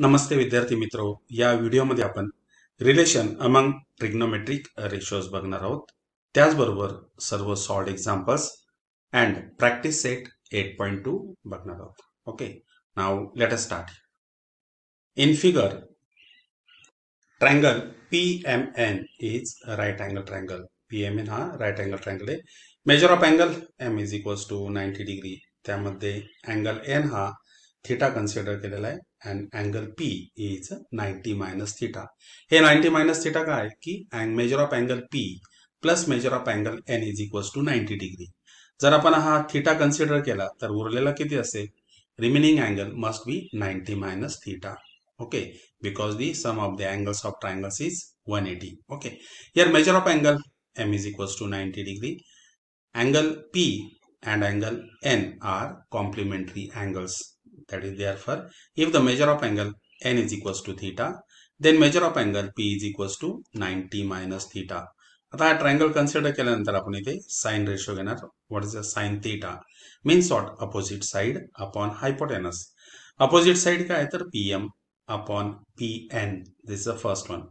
नमस्ते विद्यार्थी मित्रो, या व्हिडिओमध्ये आपण रिलेशन अमंग ट्रिग्नोमेट्रिक रेशोज बघणार आहोत. त्याचबरोबर सर्व solved examples and practice set 8.2 बघणार आहोत. Okay, now let us start. In figure, triangle PMN is right angle triangle. PMN हा राईट अँगल ट्रायंगल आहे. Measure of angle M is equals to 90 degree. त्यामध्ये angle N हा theta consider केलेला आहे and angle P is 90 minus theta. Hey 90 minus theta काय की measure of angle P plus measure of angle N is equals to 90 degree. जर आपण हा theta consider केला तर उरलेला किती असेल? Remaining angle must be 90 minus theta. Okay, because the sum of the angles of triangles is 180. Okay, here measure of angle M is equals to 90 degree. Angle P and angle N are complementary angles. That is, therefore, if the measure of angle N is equals to theta, then measure of angle P is equals to 90 minus theta. आता हा triangle consider केल्यानंतर आपण इथे sign ratio घेणार. What is the sine theta? Means what? Opposite side upon hypotenuse. Opposite side काय तर PM upon PN. This is the first one.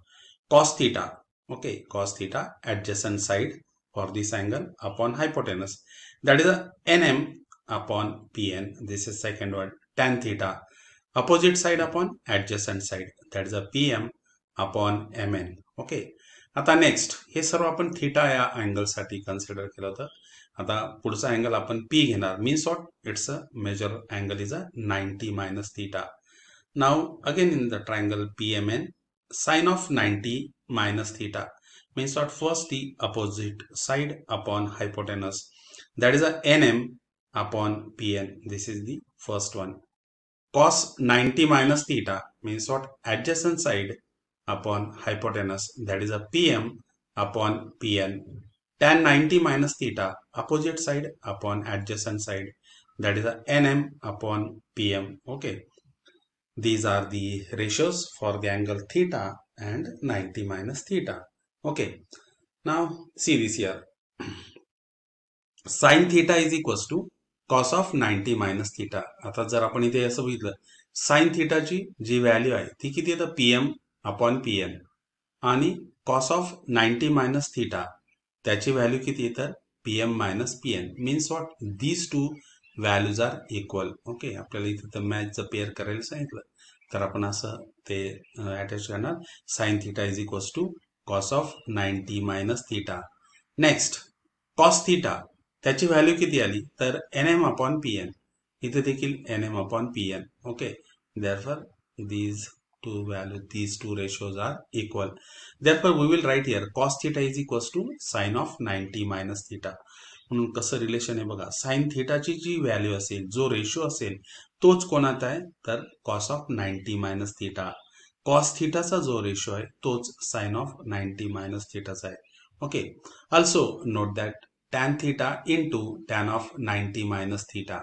cos theta. Okay, cos theta adjacent side for this angle upon hypotenuse. That is a NM upon PN. This is second one. Tan theta opposite side upon adjacent side, that is a PM upon MN. Okay, आता next हे सर्व आपण theta या angle साठी consider केलं होतं. आता पुढचा angle आपण P घेणार. Means what? It's a major angle is a 90 minus theta. Now again in the triangle PMN, sine of 90 minus theta means what? First the opposite side upon hypotenuse, that is a NM upon PN. This is the first one. Cos 90 minus theta means what? Adjacent side upon hypotenuse, that is a PM upon PN. Tan 90 minus theta, opposite side upon adjacent side, that is a NM upon PM. Okay, these are the ratios for the angle theta and 90 minus theta. Okay, now see this here. Sin theta is equals to cos of 90 minus theta. आता जर आपण इथे असं बघितलं, sign थीटाची जी value आहे ती किती आहे? PM upon PN. आणि cos ऑफ 90 मायनस थीटा त्याची व्हॅल्यू किती आहे? तर PM minus PN. Means what? These two values are equal. Okay, आपल्याला इथे तर मॅचचं पेअर करायला सांगितलं तर आपण असं ते अटॅच करणार. Sine theta is equals to cos of 90 minus theta. Next cos theta त्याची व्हॅल्यू किती आली? तर NM अपॉन PN. इथे देखील NM upon PN. Okay, therefore these two values, these two ratios are equal. Therefore we will write here cos theta is equals to sin of 90 minus theta. म्हणून कसं relation आहे बघा. Sign थीटाची जी value असेल, जो ratio असेल, तोच कोणाचा आहे? तर cos of 90 minus theta. cos थीटाचा जो रेशो आहे तोच साइन ऑफ 90 मायनस थीटाचा आहे. Okay, also note that tan theta into tan of 90 minus theta.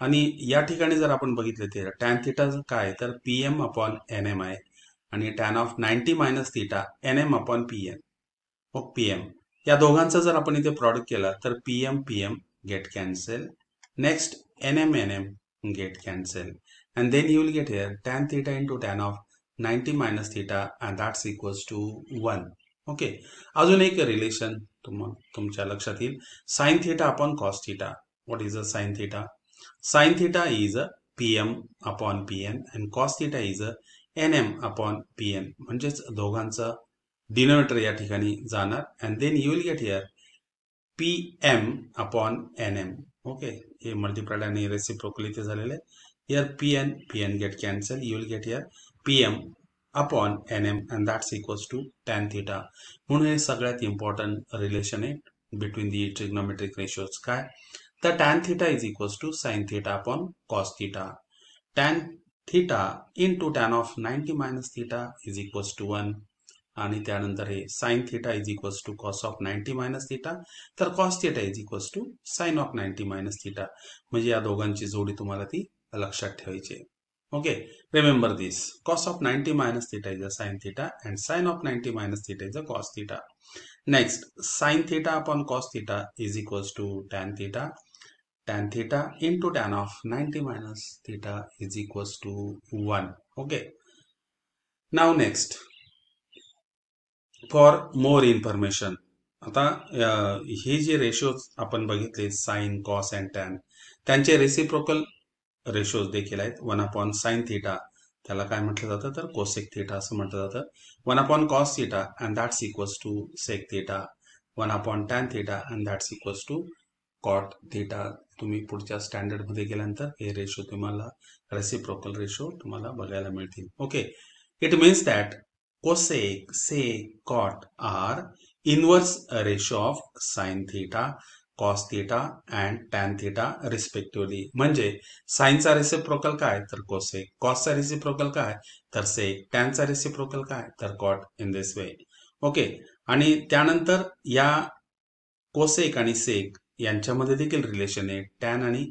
आणि या ठिकाणी जर आपण बघितले तर tan थीटा काय तर PM अपॉन NM आहे आणि tan of 90 minus theta NM upon PN. PM या दोघांचा जर आपण इथे प्रॉडक्ट केला तर PM PM get cancel. Next NM NM get cancel. and then you will get here tan theta into tan of 90 minus theta and that's equals to 1. Okay, अजून एक relation तुमच्या लक्षात येईल. Sine theta upon cos theta. What is a sine theta? Sign theta is a PM upon PN and cos theta is a NM upon PN. म्हणजेच दोघांचा denominator या ठिकाणी जाणार and then you will get here PM upon NM. Okay, हे multiplied आणि reciprocal इथे झालेले आहे. Here PN get cancel. You will get here PM upon NM and that's equals to tan theta. म्हणून हे सगळ्यात इम्पॉर्टंट रिलेशन आहे between the trigonometric ratios. काय तर tan theta is equals to sin theta upon cos theta. tan theta into tan of 90 minus theta is equals to 1. आणि त्यानंतर हे sin theta is equals to cos of 90 minus theta. तर cos theta is equals to sin of 90 minus theta. म्हणजे या दोघांची जोडी तुम्हाला ती लक्षात ठेवायची आहे. Okay, remember this. Cos of 90 minus theta is a sin theta and sin of 90 minus theta is a cos theta. Next, sin theta upon cos theta is equals to tan theta. Tan theta into tan of 90 minus theta is equals to 1. Okay, now next for more information. आता हे जे ratios आपण बघितले sign cos and tan, त्यांचे reciprocal ratios देखील आहेत. 1/sin theta त्याला काय म्हटलं जातं तर कोसेक थिटा असं म्हटलं जातं. 1/cos theta and that's equals to sec theta. 1/tan theta and that's equals to cot theta. तुम्ही पुढच्या स्टँडर्ड मध्ये गेल्यानंतर हे रेशो तुम्हाला रेसिप्रोकल रेशो तुम्हाला बघायला मिळतील. Okay, it means that cosec, sec, cot are inverse ratio of sin theta, cos theta and tan theta respectively. म्हणजे साइनचा रेसिप्रोकल काय तर कोसेक, कॉसचा रेसिप्रोकल काय तर सेक, टॅनचा रेसिप्रोकल काय तर cot, in this way. Okay, आणि त्यानंतर या कोसेक आणि सेक यांच्यामध्ये देखील रिलेशन आहे, टॅन आणि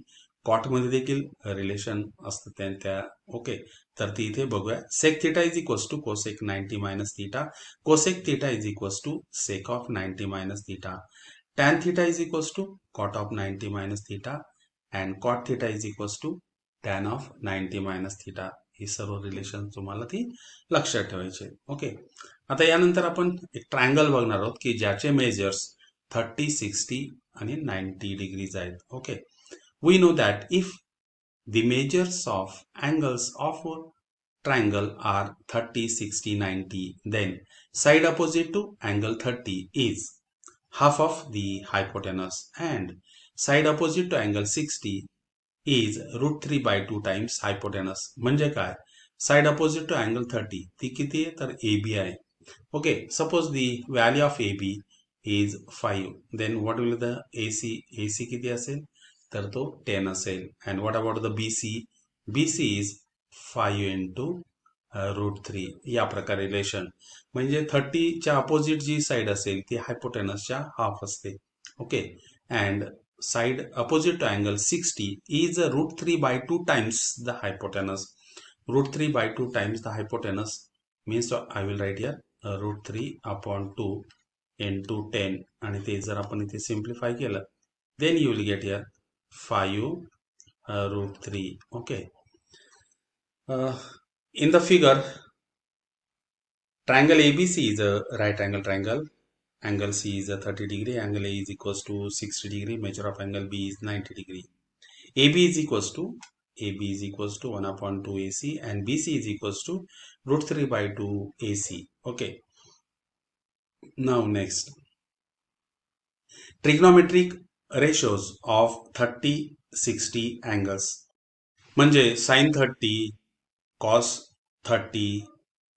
कॉट मध्ये देखील रिलेशन असतं त्या. ओके, तर ती इथे बघूया. Sec theta is equals to cosec 90 minus theta, cosec theta is equals to sec of 90 minus theta, tan theta is equals to cot of 90 minus theta and cot theta is equals to tan of 90 minus theta. ही सर्व relation तुम्हाला ती लक्षात ठेवायचे. Okay, आता यानंतर आपण एक ट्रायंगल बघणार आहोत की ज्याचे मेजर्स 30, 60 आणि 90 डिग्रीज आहेत. Okay, we know that if the measures of angles of a triangle are 30, 60, 90, then side opposite to angle 30 is half of the hypotenuse and side opposite to angle 60 is √3 by 2 times hypotenuse. म्हणजे काय, side opposite to angle 30 ती किती आहे तर AB आहे. Okay, suppose the value of AB is 5, then what will the AC किती असेल तर तो 10 असेल. And what about the BC is 5 into √3. या प्रकारे रिलेशन म्हणजे 30च्या अपोजिट जी साइड असेल ती हायपोटेनसच्या हाफ असते. Okay, and side opposite to angle 60 is √3 by 2 times the hypotenuse. √3 by 2 times the hypotenuse means I will write here √3/2 into 10, आणि ते जर आपण इथे सिम्प्लिफाय केलं then you will get here 5 √3. Okay. In the figure, triangle ABC is a right angle triangle. Angle C is a 30 degree. Angle A is equals to 60 degree. Measure of angle B is 90 degree. AB is equals to 1/2 AC and BC is equals to √3 by 2 AC. Okay. Now next, trigonometric ratios of 30, 60 angles. म्हणजे sign 30, cos 30,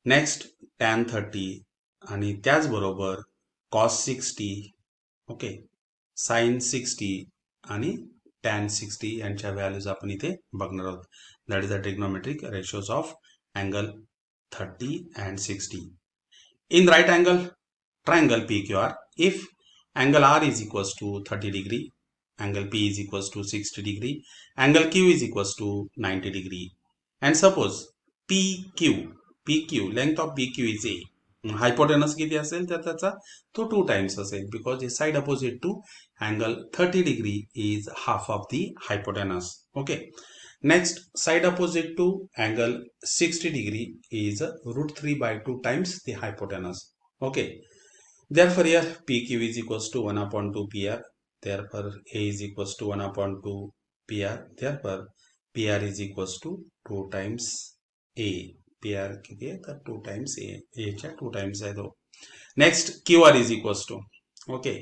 next tan 30 आणि त्याचबरोबर cos 60. Okay, sign 60 आणि tan 60 यांच्या values आपण इथे बघणार आहोत. That is the trigonometric ratios of angle 30 and 60. In right angle triangle PQR, if angle R is equals to 30 degree, angle P is equals to 60 degree, angle Q is equals to 90 degree, and suppose PQ length of PQ is A, hypotenuse किती असेल तर त्याचा तो 2 times असेल, because the side opposite to angle 30 degree is half of the hypotenuse. Okay, next side opposite to angle 60 degree is √3 by 2 times the hypotenuse. Okay, therefore here PQ is equals to 1/2 PR. Therefore A is equals to 1/2 PR. Therefore PR is equals to 2 times A. PR किती आहे तर 2 times A. A च्या 2 times आहे तो. Next QR is equals to, okay,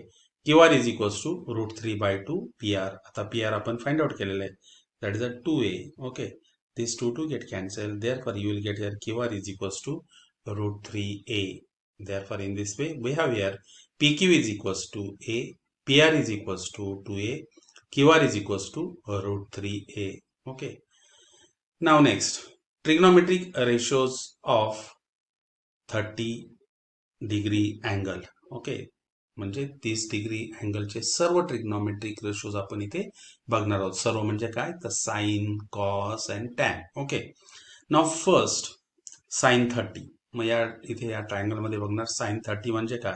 QR is equals to √3 by 2 PR. आता PR आपण find out केलेलं आहे. That is a 2A. Okay, these two get cancelled. Therefore you will get here QR is equals to √3A. Therefore, in this way, we have here PQ is equals to A, PR is equals to 2A, QR is equals to √3A. Okay. Now next, trigonometric ratios of 30 degree angle. Okay. म्हणजे 30 degree अँगलचे सर्व trigonometric ratios आपण इथे बघणार आहोत. सर्व म्हणजे काय तर sine, cos and tan. Okay, now first sine 30. मग या इथे या ट्रायंगल मध्ये बघणार साइन 30 म्हणजे काय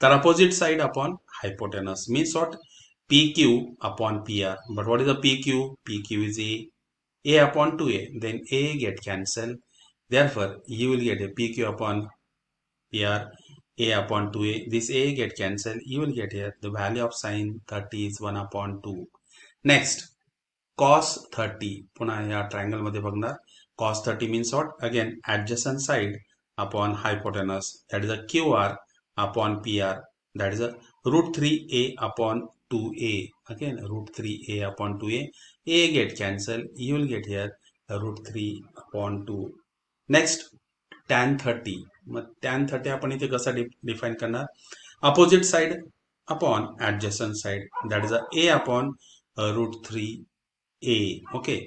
तर opposite side upon hypotenuse means what PQ upon PR. But what is the PQ? PQ is A upon 2A. then A get cancelled. Therefore, you will get a PQ upon PR, A upon 2A. This A get cancelled. You will get here the value of sine 30 is 1 upon 2. Next, cos 30. पुन्हा या triangle मध्ये बघणार. Cos 30 means what? Again, adjacent side upon hypotenuse. That is a QR upon PR. That is a root 3A upon 2A. Again, root 3A upon 2A. A get cancelled. You will get here root 3 upon 2. Next, tan 30. Mug tan 30 आपण इथे कसं define करणार? Opposite side upon adjacent side. That is a upon root 3a. Okay,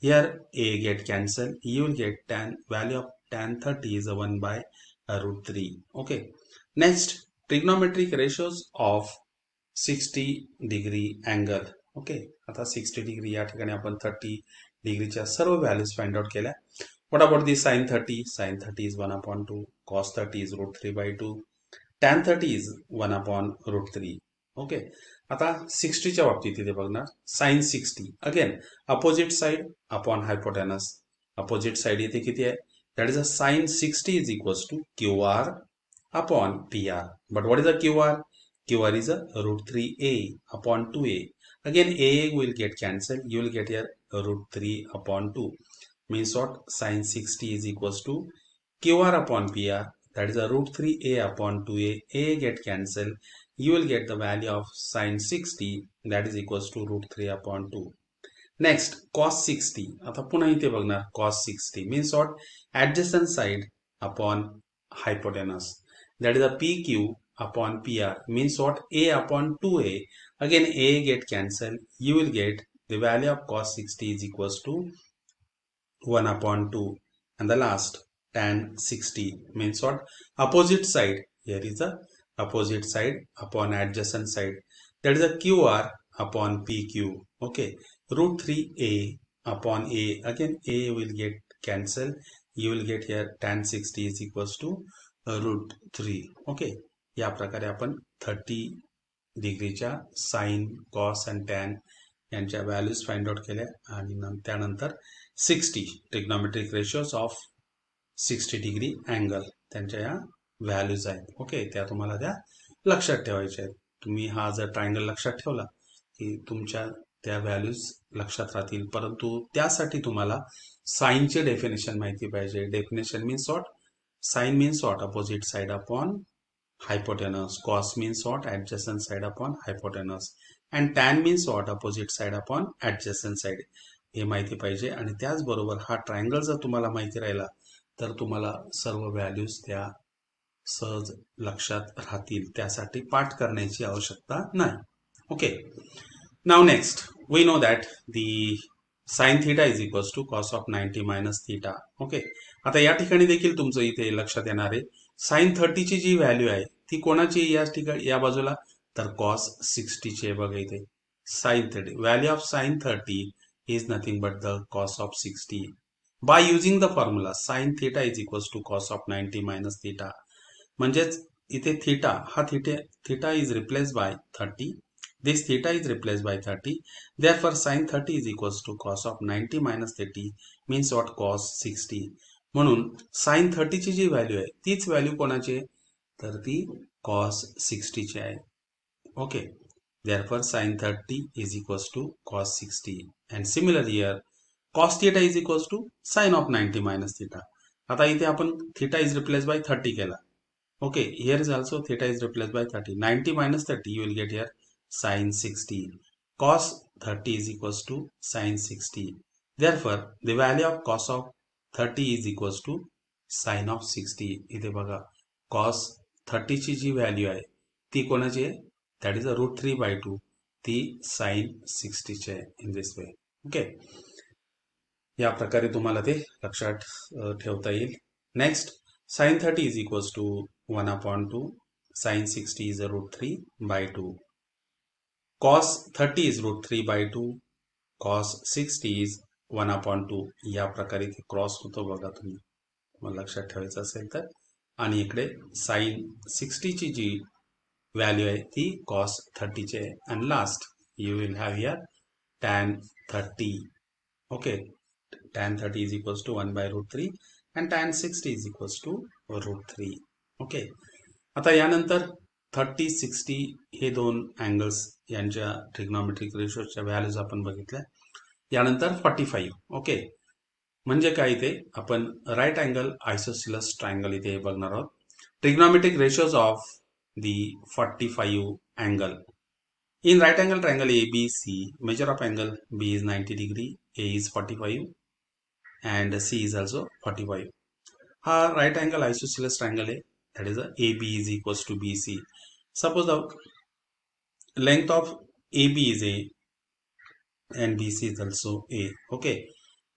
here a get cancelled. You will get tan value of tan 30 is 1 by root 3. Okay, next, trigonometric ratios of 60 degree angle. Okay, आता 60 degree या ठिकाणी आपण 30 डिग्रीच्या सर्व values find out केल्या. What about the sin 30? Sin 30 is 1 upon 2. Cos 30 is root 3 by 2. Tan 30 is 1 upon root 3. Okay. आता 60 च्या बाबतीत इथे बघणार. Sin 60. Again, opposite side upon hypotenuse. Opposite side इथे किती आहे? That is a sin 60 is equals to QR upon PR. But what is a QR? QR is a root 3A upon 2A. Again, A will get cancelled. You will get here root 3 upon 2. Means what? Sin 60 is equals to QR upon PR. That is a root 3A upon 2A. A get cancelled. You will get the value of sin 60. That is equals to root 3 upon 2. Next, cos 60. आता पुन्हा इथे बघणार cos 60. Means what? Adjacent side upon hypotenuse. That is a PQ upon PR. Means what? A upon 2A. Again, A get cancelled. You will get the value of cos 60 is equals to 1 upon 2. And the last, tan 60 means what? Opposite side. Here is the opposite side upon adjacent side. That is a QR upon PQ. Okay. Root 3A upon A. Again, A will get cancelled. You will get here tan 60 is equals to root 3. Okay. या प्रकारे आपण 30 डिग्रीच्या sign, cos आणि tan यांच्या values find out केल्या आणि त्यानंतर 60 trigonometric ratios of 60 degree angle त्यांच्या या व्हॅल्यूज आहेत. ओके, त्या तुम्हाला त्या लक्षात ठेवायच्या आहेत. तुम्ही हा जर ट्रायंगल लक्षात ठेवला की तुमच्या त्या व्हॅल्यूज लक्षात राहतील. परंतु त्यासाठी तुम्हाला साइनचे डेफिनेशन माहिती पाहिजे. Definition means what? Sine means what? Opposite side upon hypotenuse. Cos means what? Adjacent side upon hypotenuse. And tan means what? Opposite side upon adjacent side. हे माहिती पाहिजे. आणि त्याचबरोबर हा ट्रायंगल जर तुम्हाला माहिती राहिला तर तुम्हाला सर्व व्हॅल्यूज त्या सहज लक्षात राहतील. त्यासाठी पाठ करण्याची आवश्यकता नाही. Okay, now next we know that the sine theta is equals to cos of 90 minus theta. Okay, आता या ठिकाणी देखील तुमचं इथे लक्षात येणार आहे साइन 30 ची जी व्हॅल्यू आहे ती कोणाची या ठिकाणी या बाजूला? तर कॉस 60 ची आहे. बघा इथे sine 30. Value of sine 30 is nothing but the cos of 60. By using the formula sine theta is equals to cos of 90 minus theta. म्हणजेच इथे थीटा हा theta is replace by 30. This theta is replaced by 30. Therefore, sin 30 is equals to cos of 90 minus 30 means what? Cos 60. म्हणून sin 30 ची जी value आहे तीच value कोणाची आहे? तर ती cos 60 ची आहे. Okay, therefore sin 30 is equals to cos 60. And similarly here cos theta is equals to sin of 90 minus theta. आता इथे आपण theta is replaced by 30 केला. Okay, here is also theta is replaced by 30. 90 minus 30 you will get here sin 60. Cos 30 is equals to sin 60. Therefore, the value of cos of 30 is equals to sin of 60. इथे बघा cos 30 ची जी value आहे ती कोणाची आहे? That is a root 3 by 2. ती sin 60 ची आहे. इन दिस वे. ओके, या प्रकारे तुम्हाला ते लक्षात ठेवता येईल. Next, sin 30 is equals to 1 upon 2. Sin 60 is a root 3 by 2. Cos 30 is root 3 by 2. Cos 60 is 1 upon 2. या प्रकारे ते क्रॉस होतो बघा तुम्ही, मला लक्षात ठेवायचं असेल तर. आणि इकडे साइन 60 ची जी व्हॅल्यू आहे ती cos 30 ची आहे. And last you will have here tan 30. Okay, tan 30 is equals to 1 by root 3. and tan 60 is equals to √3. Okay, आता यानंतर 30, 60 हे दोन अँगल्स यांच्या ट्रिग्नॉमेट्रिक रेशोच्या व्हॅल्यूज आपण बघितल्या. यानंतर 45. ओके, म्हणजे काय इथे आपण राईट अँगल आयसोसिलस ट्रायंगल इथे बघणार आहोत. Trigonometric ratios of the 45 angle. In right angle triangle ABC, measure of angle B is 90 degree, A is 45 and C is also 45. हा right angle isosceles triangle है, that is AB is equals to BC. Suppose the length of AB is A and BC is also A. Okay,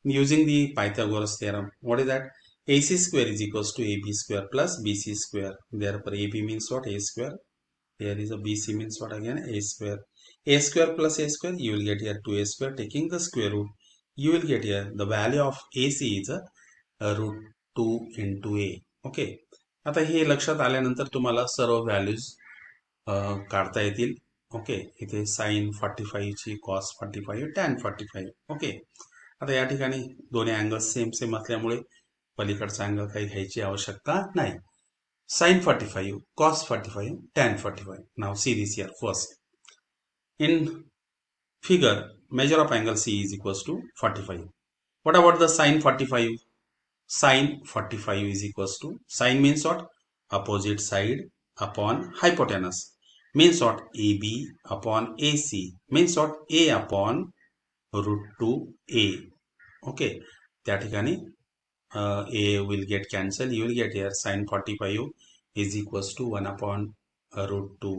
using the Pythagoras theorem, what is that? AC square is equals to AB square plus BC square. Therefore AB means what? A square. Here is a BC means what again? A square. A square plus A square, you will get here 2A square. Taking the square root, you will get here the value of AC is a √2 into A. Okay. आता हे लक्षात आल्यानंतर तुम्हाला सर्व values काढता येतील. Okay, इथे sign 45 ची, cos 45, tan 45. Okay, आता या ठिकाणी दोन्ही अँगल्स सेम सेम असल्यामुळे पलीकडचा अँगल काही घ्यायची आवश्यकता नाही. Sin 45, cos 45, tan 45. Now see this here first. In figure, measure of angle C is equals to 45. What about the sin 45? Sin 45 is equals to, sin means what? Opposite side upon hypotenuse. Means what? AB upon AC. Means what? A upon √2A. Okay. त्या ठिकाणी A will get cancelled. You will get here sin 45 is equals to 1 upon √2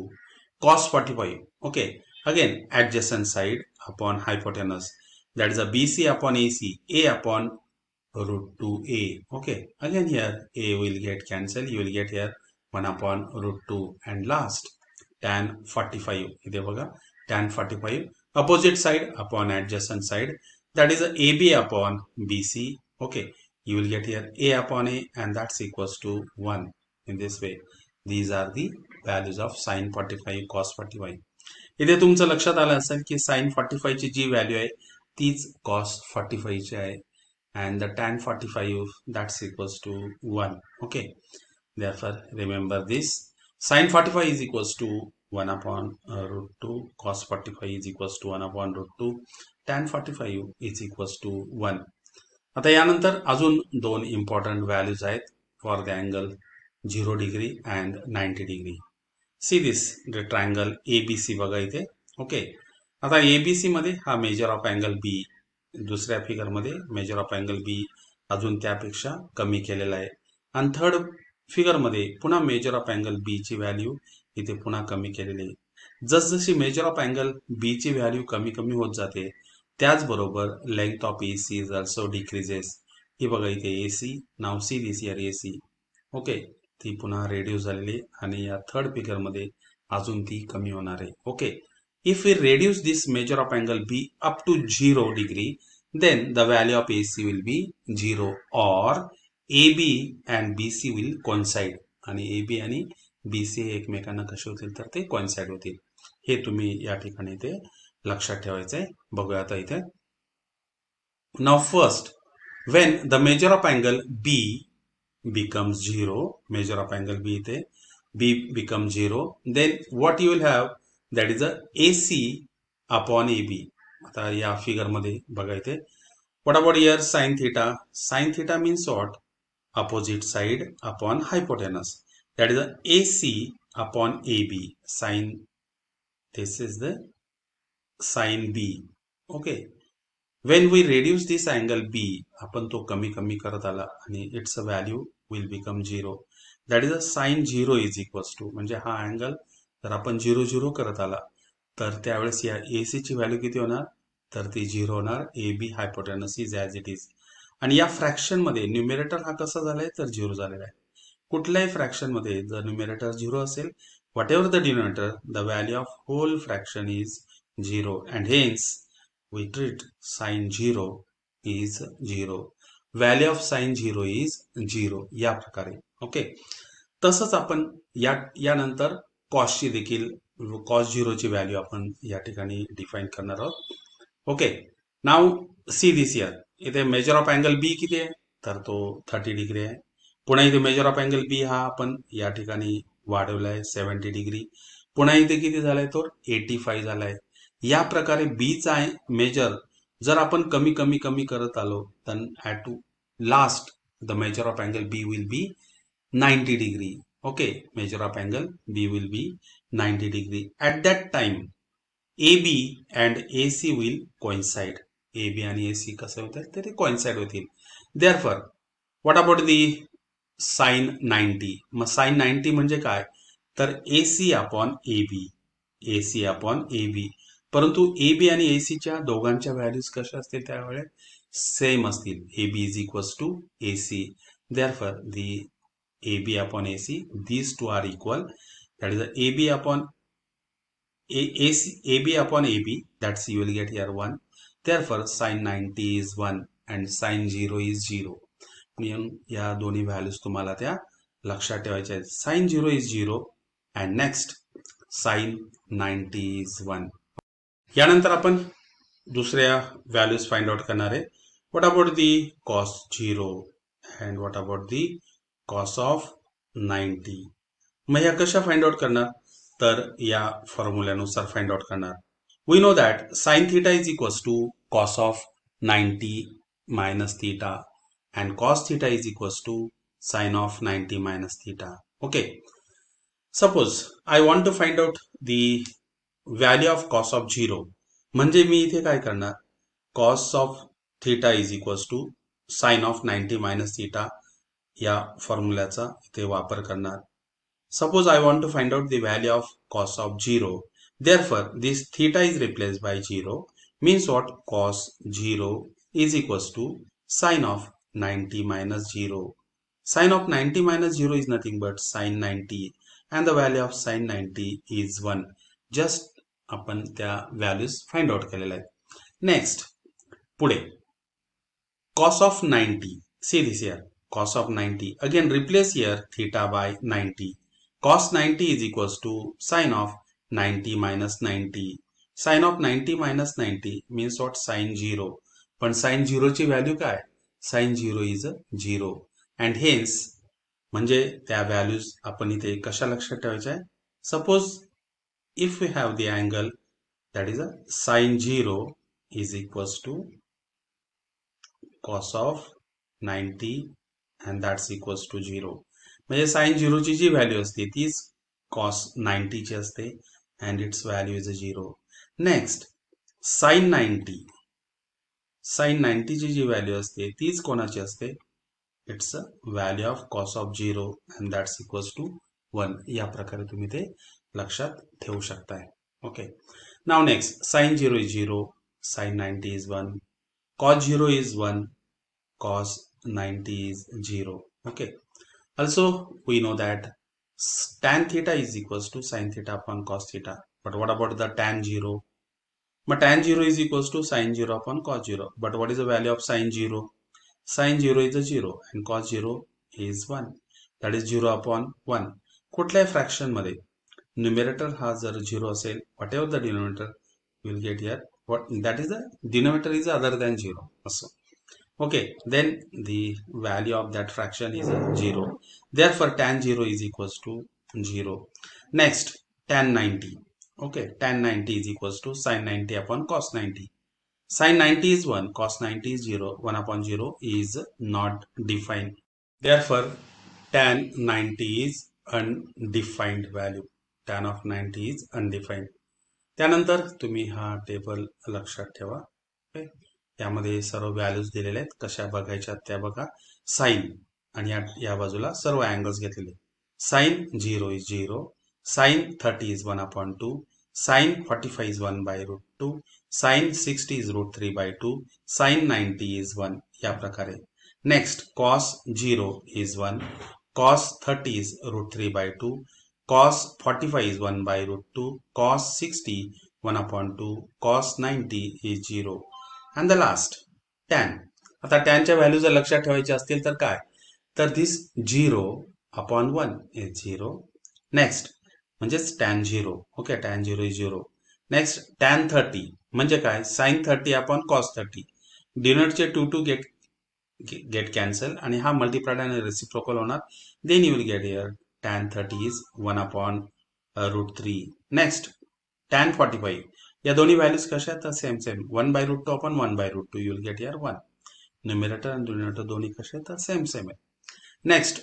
cos 45. Okay, again adjacent side upon hypotenuse, that is a BC upon AC, A upon √2A. Okay, again here A will get cancelled. You will get here 1 upon √2 and last tan 45. इथे बघा tan 45 opposite side upon adjacent side, that is a AB upon BC. Okay, you will get here A upon A and that's equals to 1. In this way, these are the values of sin 45, cos 45. इथे तुमचं लक्षात आलं असेल की sin 45 ची जी value आहे तीच cos 45 ची आहे and the tan 45 that's equals to 1. Okay, therefore remember this, sin 45 is equals to 1 upon √2, cos 45 is equals to 1 upon √2, tan 45 is equals to 1. आता यानंतर अजून दोन इम्पॉर्टंट व्हॅल्यूज आहेत for the angle 0 degree and 90 degree. See this the triangle ABC बघा इथे. Okay, आता ABC मध्ये हा मेजर ऑफ अँगल B, दुसऱ्या फिगरमध्ये मेजर ऑफ अँगल B अजून त्यापेक्षा कमी केलेला आहे आणि थर्ड फिगरमध्ये पुन्हा मेजर ऑफ अँगल B ची व्हॅल्यू इथे पुन्हा कमी केलेली आहे. जसजशी मेजर ऑफ अँगल B ची व्हॅल्यू कमी कमी होत जाते त्याचबरोबर length of AC is also decreases. ही बघा इथे AC, नाव see this here AC. Okay, ती पुन्हा रेड्यूस झालेली आणि या थर्ड फिगर मध्ये अजून ती कमी होणार आहे. Okay, if we reduce this measure of angle B up to 0 degree, then the value of AC will be 0 or AB and BC will coincide. आणि AB आणि BC एकमेकांना कसे होतील तर ते coincide होतील. हे तुम्ही या ठिकाणी ते लक्षात ठेवायचंय. बघूया आता इथे. Now first, when the measure of angle B becomes 0, measure of angle B इथे B becomes 0, then what you will have, that is a AC upon AB. आता या फिगर मध्ये बघा इथे. What about here sin theta? Sin theta means what? Opposite side upon hypotenuse. That is a AC upon AB. Sin, this is the sin B. Okay. When we reduce this angle B, आपण तो कमी कमी करत आला आणि its value will become 0. That is a sin 0 is equals to, म्हणजे हा angle जर आपण 0 0 करत आला तर त्यावेळेस या AC ची व्हॅल्यू किती होणार तर ती 0 होणार. AB hypotenuse is as it is. आणि या फ्रॅक्शन मध्ये न्यूमरेटर हा कसा झालाय तर 0 झालेला आहे. कुठल्याही फ्रॅक्शन मध्ये जर न्यूमरेटर 0 असेल, whatever the denominator, the value of whole fraction is 0 and hence we treat sin 0 is 0. Value of sin 0 is 0 या प्रकारे. ओके, तसंच आपण यानंतर कॉसची देखील cos 0 ची व्हॅल्यू आपण या ठिकाणी डिफाइन करणार आहोत. Okay, now see this here. इथे मेजर ऑफ अँगल B किती आहे तर तो 30 डिग्री आहे. पुन्हा इथे मेजर ऑफ अँगल बी हा आपण या ठिकाणी वाढवलाय 70 डिग्री. पुन्हा इथे किती झालाय तो 85 झालाय. या प्रकारे बीचा मेजर जर आपण कमी कमी कमी करत आलो तर at last the measure of angle B will be 90 degree. Okay, measure of angle B will be 90 degree. At that time, AB and AC will coincide. AB आणि AC कसे होतील तर ते coincide होतील. Therefore, what about the sin 90? Mug sin 90 म्हणजे काय तर AC upon AB. AC upon AB. परंतु AB आणि AC च्या दोघांच्या व्हॅल्यूज कशा असतील त्यावेळेस सेम असतील. AB is equals to AC. Therefore, the AB upon AC, these two are equal. That is the AB upon AC, AB upon AB. That's you will get here 1. Therefore, sin 90 is 1 and sin 0 is 0. या दोन्ही values तुम्हाला त्या लक्षात ठेवायच्या आहेत. sin 0 is 0 and next sin 90 is 1. यानंतर आपण दुसऱ्या व्हॅल्यूज फाइंड आउट करणार आहे. What about the cos 0 and what about the cos of 90? मग या कशा फाइंड आउट करणार तर या फॉर्म्युल्यानुसार फाइंड आउट करणार. We know that sin theta is equals to cos of 90 minus theta and cos theta is equals to sin of 90 minus theta. Okay. Suppose I want to find out the value of cos of 0. म्हणजे मी इथे काय करणार cos of theta is equals to sin of 90 minus theta या फॉर्म्युल्याचा इथे वापर करणार. Suppose I want to find out the value of cos of 0. Therefore, this theta is replaced by 0. Means what? Cos 0 is equals to sin of 90 minus 0. Sin of 90 minus 0 is nothing but sin 90 and the value of sin 90 is 1. Just आपण त्या values find out केलेल्या आहेत. Next पुढे cos of 90. See this here. Cos of 90. Again replace here theta by 90. Cos 90 is equals to sin of 90 minus 90. Sin of 90 minus 90 means what? Sin 0. पण sin 0 ची value काय? Sin 0 is 0. And hence म्हणजे त्या values आपण इथे कशा लक्षात ठेवायच्या आहे? Suppose if we have the angle that is a sin 0 is equals to cos of 90 and that's equals to 0. म्हणजे sin 0 ची जी व्हॅल्यू असते तीच cos 90 ची असते and its value is 0. Next sin 90. sin 90 ची जी व्हॅल्यू असते तीच कोणाची असते? It's a value of cos of 0 and that's equals to 1. या प्रकारे तुम्ही ते लक्षात ठेवू शकताय. Okay. Now next sin 0 is 0, sin 90 is 1, cos 0 is 1, cos 90 is 0. Okay. Also we know that tan theta is equals to sin theta upon cos theta. But what about the tan 0? But tan 0 is equals to sin 0 upon cos 0. But what is the value of sin 0? Sin 0 is a 0 and cos 0 is 1. That is 0 upon 1. कुठल्याही fraction मध्ये numerator हा जर 0 असेल, whatever the denominator you will get here, what that is the denominator is other than 0. Also. Okay, then the value of that fraction is 0. Therefore, tan 0 is equals to 0. Next, tan 90. Okay, tan 90 is equals to sin 90 upon cos 90. Sin 90 is 1, cos 90 is 0, 1 upon 0 is not defined. Therefore, tan 90 is undefined value. Tan of 90 is undefined. त्यानंतर तुम्ही हा table लक्षात ठेवा. Okay, यामध्ये सर्व values दिलेले आहेत. कशा बघायच्या त्या बघा. साइन आणि या बाजूला सर्व अँगल्स घेतलेले. Sine 0 is 0, sine 30 is 1 upon 2, sine 45 is 1 by root 2, sine 60 is root 3 by 2, sine 90 is 1. या प्रकारे. Next cos 0 is 1, cos 30 is root 3 by 2, cos 45 is 1 by root 2, cos 60 1 upon 2, cos 90 is 0. And the last tan. आता tan च्या value जर लक्षात ठेवायचे असतील तर काय? तर दिस 0 upon 1 is 0. नेक्स्ट म्हणजेच tan 0. Okay, tan 0 is 0. Next tan 30 म्हणजे काय? sin 30 upon cos 30. डिनोटचे 2 गेट गेट कॅन्सल आणि हा मल्टिप्लाइड आणि रेसिप्रोकल होणार. Then you will get here tan 30 is 1/√3. Next tan 45, या दोन्ही व्हॅल्यूज कशा आहेत तर same 1/√2 upon 1/√2. You will get here 1. Numerator आणि डिनोमिनेटर दोन्ही कसे आहेत तर सेम आहे. Next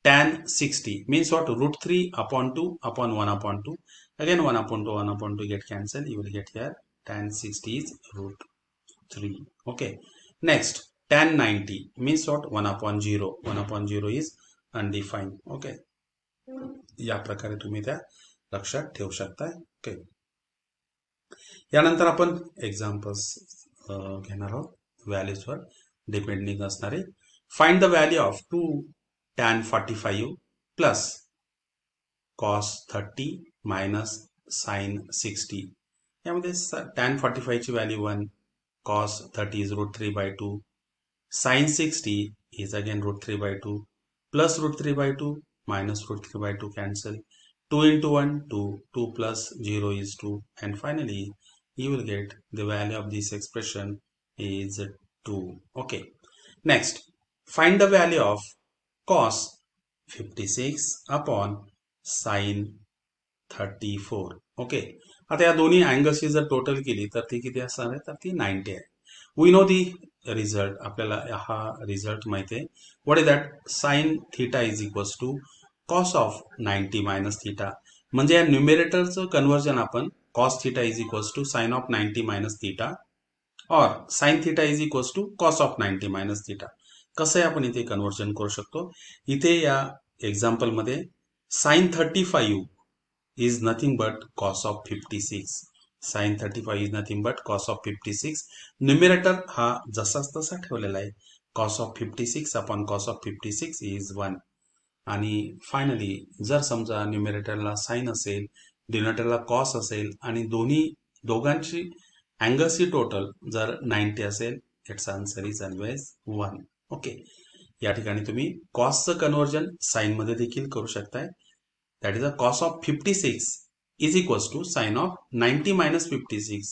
tan 60 means what? √3/2 upon 1/2. Again 1/2 get cancelled. You will get here tan 60 is √3. Okay. Next tan 90 means what? 1/0. 1/0 is undefined. Okay. या प्रकारे तुम्ही त्या लक्षात ठेवू शकताय. ओके. यानंतर आपण एक्झाम्पल्स घेणार आहोत व्हॅल्यूजवर डिपेंडिंग असणारे. Find the value of 2 tan 45 plus cos 30 minus sin 60. यामध्ये tan 45 ची value 1, cos 30 is √3/2, sin 60 is again √3/2, plus √3/2 minus √3/2 cancel, 2 into 1 2, 2 plus 0 is 2, and finally you will get the value of this expression is 2. Okay. Next, find the value of cos 56 upon sin 34. Okay. आता या दोन्ही अँगल्सची जर total केली तर ती किती असणार आहे तर ती 90 आहे. वी नो दी रिझल्ट, आपल्याला हा रिझल्ट माहिती आहे. What is that? Sine theta is equals to cos of 90 minus theta. म्हणजे या न्यूमेरेटरचं कन्व्हर्जन आपण cos theta is equals to sine of 90 minus theta और sine theta is equals to cos of 90 minus theta. कसं आहे आपण इथे conversion करू शकतो. इथे या एक्झाम्पल मध्ये sine 35 is nothing but cos of 56. Sine 35 is nothing but cos of 56. Numerator हा जसाच तसा ठेवलेला आहे. Cos of 56 upon cos of 56 is 1. आणि फायनली जर समजा न्यूमरेटरला साइन असेल, डिनोमिनेटरला कॉस असेल आणि दोघांची अँगल्सची टोटल जर 90 असेल, it's answer is always 1. Okay. या ठिकाणी तुम्ही कॉसचं कन्व्हर्जन साइन मध्ये देखील करू शकताय. That is a cos of 56 is equals to sine of 90 minus 56.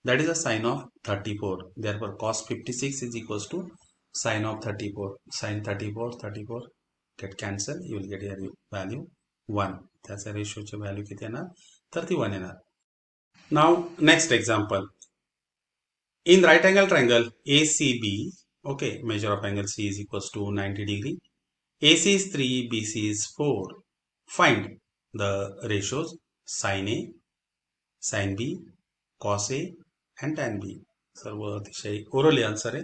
That is a sine of 34. Therefore cos 56 is equals to sine of 34. Sine 34 get cancel. You will get here value 1. त्याचा रेशोची value किती येणार तर ती 1 येणार. Now next example. In right angle triangle ACB, okay, measure of angle C is equals to 90 degree. AC is 3, BC is 4. Find the ratios sin A, sin B, cos A and tan B. सर्व अतिशय orally answer आहे.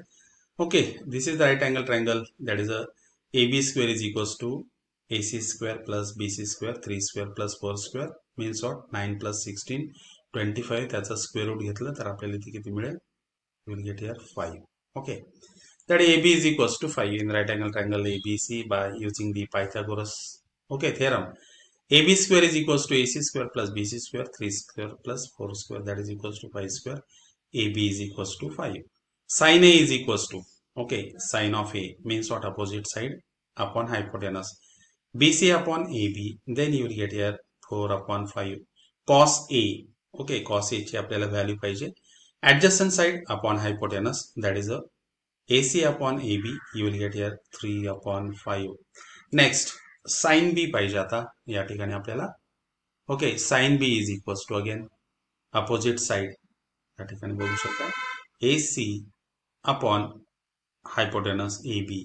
Okay. This is the right angle triangle. That is a AB square is equals to AC square plus BC square, 3 square plus 4 square means what? 9 plus 16, 25. त्याचा square root घेतलं तर आपल्याला इथे किती मिळेल? You will get here 5. Okay. That AB is equals to 5 in right angle triangle ABC by using the Pythagoras theorem. AB square is equals to AC square plus BC square, 3 square plus 4 square, that is equals to 5 square. AB is equals to 5. Sin A is equals to sin of A means what? Opposite side upon hypotenuse. BC upon AB, then you will get here 4 upon 5. Cos A, cos A ची आपल्याला value पाहिजे. Adjacent side upon hypotenuse, that is a AC upon AB, you will get here 3 upon 5. Next, sin B पाहिजे आता या ठिकाणी आपल्याला. sin B is equals to again opposite side. या ठिकाणी बघू शकता AC upon hypotenuse AB,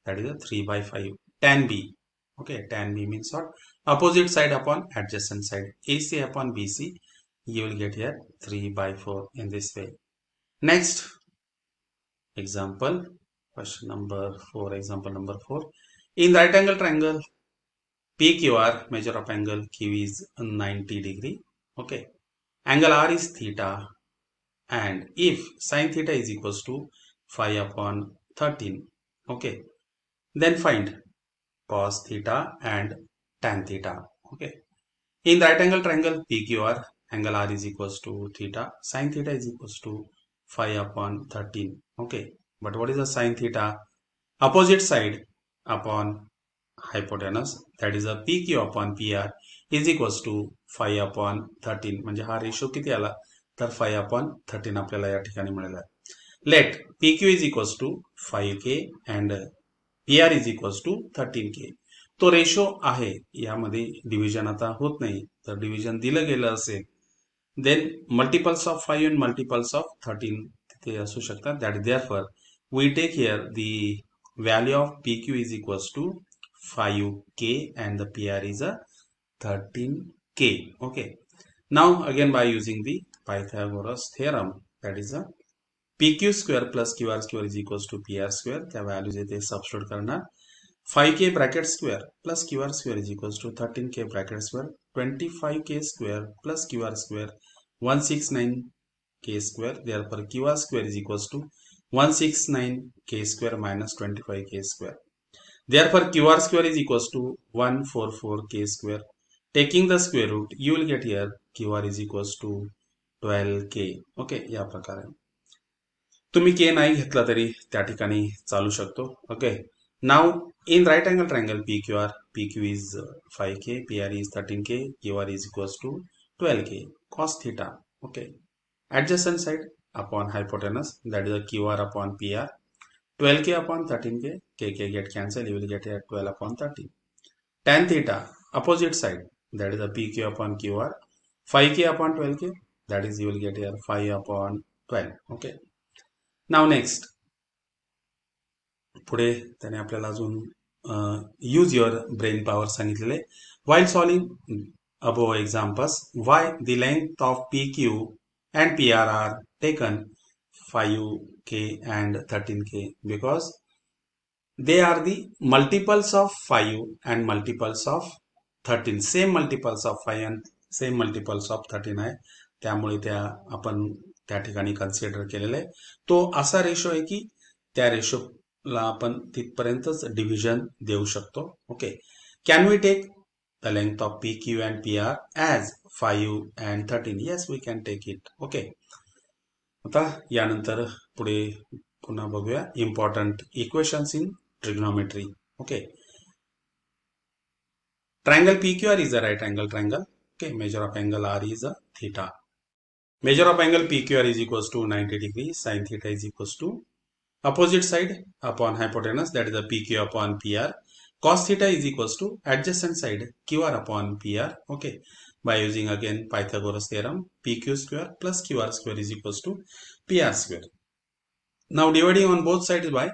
that is a 3/5. Tan B, tan B means what? Opposite side upon adjacent side. AC upon BC, you will get here 3/4 in this way. Next example, question number 4. Example number 4. In right angle triangle PQR, measure of angle Q is 90 degree. Angle R is theta, and if sin theta is equals to 5 upon 13, then find cos theta and tan theta. In right angle triangle PQR, angle R is equals to theta, sin theta is equals to 5 upon 13. But what is the sin theta? Opposite side upon hypotenuse, that is a PQ upon PR is equals to 5 upon 13. म्हणजे हा ratio किती आला तर 5 upon 13 आपल्याला या ठिकाणी मिळाला. Let PQ is equals to 5K and PR is equals to 13K. तो रेशो आहे, यामध्ये डिव्हिजन आता होत नाही, तर डिव्हिजन दिलं गेलं असेल then multiples of 5 and multiples of 13 तिथे असू शकतात. That therefore we take here the value of PQ is equals to 5K and the PR is a 13K. Okay. Now again by using the Pythagoras theorem, that is a PQ square plus QR square is equals to PR square. त्या values येथे substitute करणार. 5K bracket square plus QR square is equals to 13K bracket square. 25K square plus QR square 169K square. Therefore QR square is equals to 169K square minus 25K square. Therefore QR square is equals to 144K square. Taking the square root, you will get here QR is equals to 12K. Okay, या प्रकारे तुम्ही K नाही घेतला तरी त्या ठिकाणी चालू शकतो. Okay, now in right angle triangle PQR, PQ is 5K, PR is 13K, QR is equals to 12K cos theta. Okay, adjacent side upon hypotenuse, that is a QR upon PR, 12K upon 13K, K get cancelled, you will get here 12 upon 13. Tan theta, opposite side, that is a PQ upon QR, 5K upon 12K, that is you will get here 5 upon 12. Okay, now next पुढे त्याने आपल्याला अजून use your brain power सांगितलेले. While solving above examples, why the length of PQ and PR are taken 5K and 13K because they are the multiples of 5 and multiples of 13. Same multiples of 5 and same multiples of 13 आहे, त्यामुळे त्या आपण त्या ठिकाणी consider केलेलं आहे. तो असा रेशो आहे की त्या रेशोला आपण तिथपर्यंतच डिव्हिजन देऊ शकतो. Okay, can we take the length of PQ and PR as 5 and 13? Yes, we can take it. Okay, आता यानंतर पुढे पुन्हा बघूया important equations in trigonometry. Okay, triangle PQR is a right angle triangle. Okay, measure of angle R is a theta. Measure of angle PQR is equals to 90 degrees. Sin theta is equals to opposite side upon hypotenuse, that is the PQ upon PR. Cos theta is equals to adjacent side QR upon PR. Okay, by using again Pythagoras theorem, PQ square plus QR square is equals to PR square. Now dividing on both sides by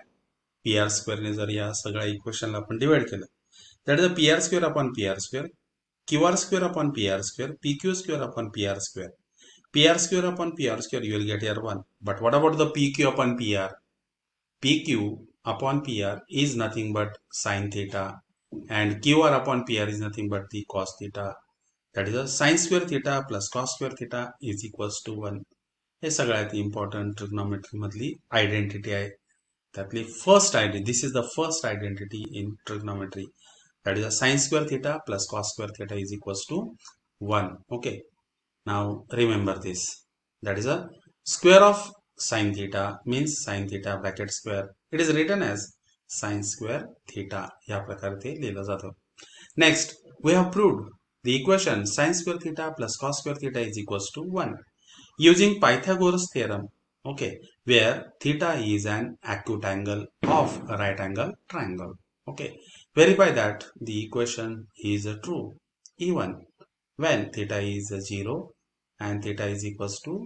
PR square ने जर या सगळ्या इक्वेशनला आपण divide केलं, that is the PR square upon PR square, QR square upon PR square, PQ square upon PR square. PR square upon PR square, you will get here 1. But what about the PQ upon PR? PQ upon PR is nothing but sin theta, and QR upon PR is nothing but the cos theta. That is a sin square theta plus cos square theta is equals to 1. हे सगळ्यात important trigonometry मधली identity आहे. त्यातली first identity, this is the first identity in trigonometry. That is a sin square theta plus cos square theta is equals to 1. Okay, now remember this, that is a square of sin theta means sin theta bracket square, it is written as sin square theta. या प्रकारे ते लिहिलं जातं. Next, we have proved the equation sin square theta plus cos square theta is equals to 1 using Pythagoras theorem. Okay, where theta is an acute angle of a right angle triangle. Okay, verify that the equation is true even when theta is 0 and theta is equals to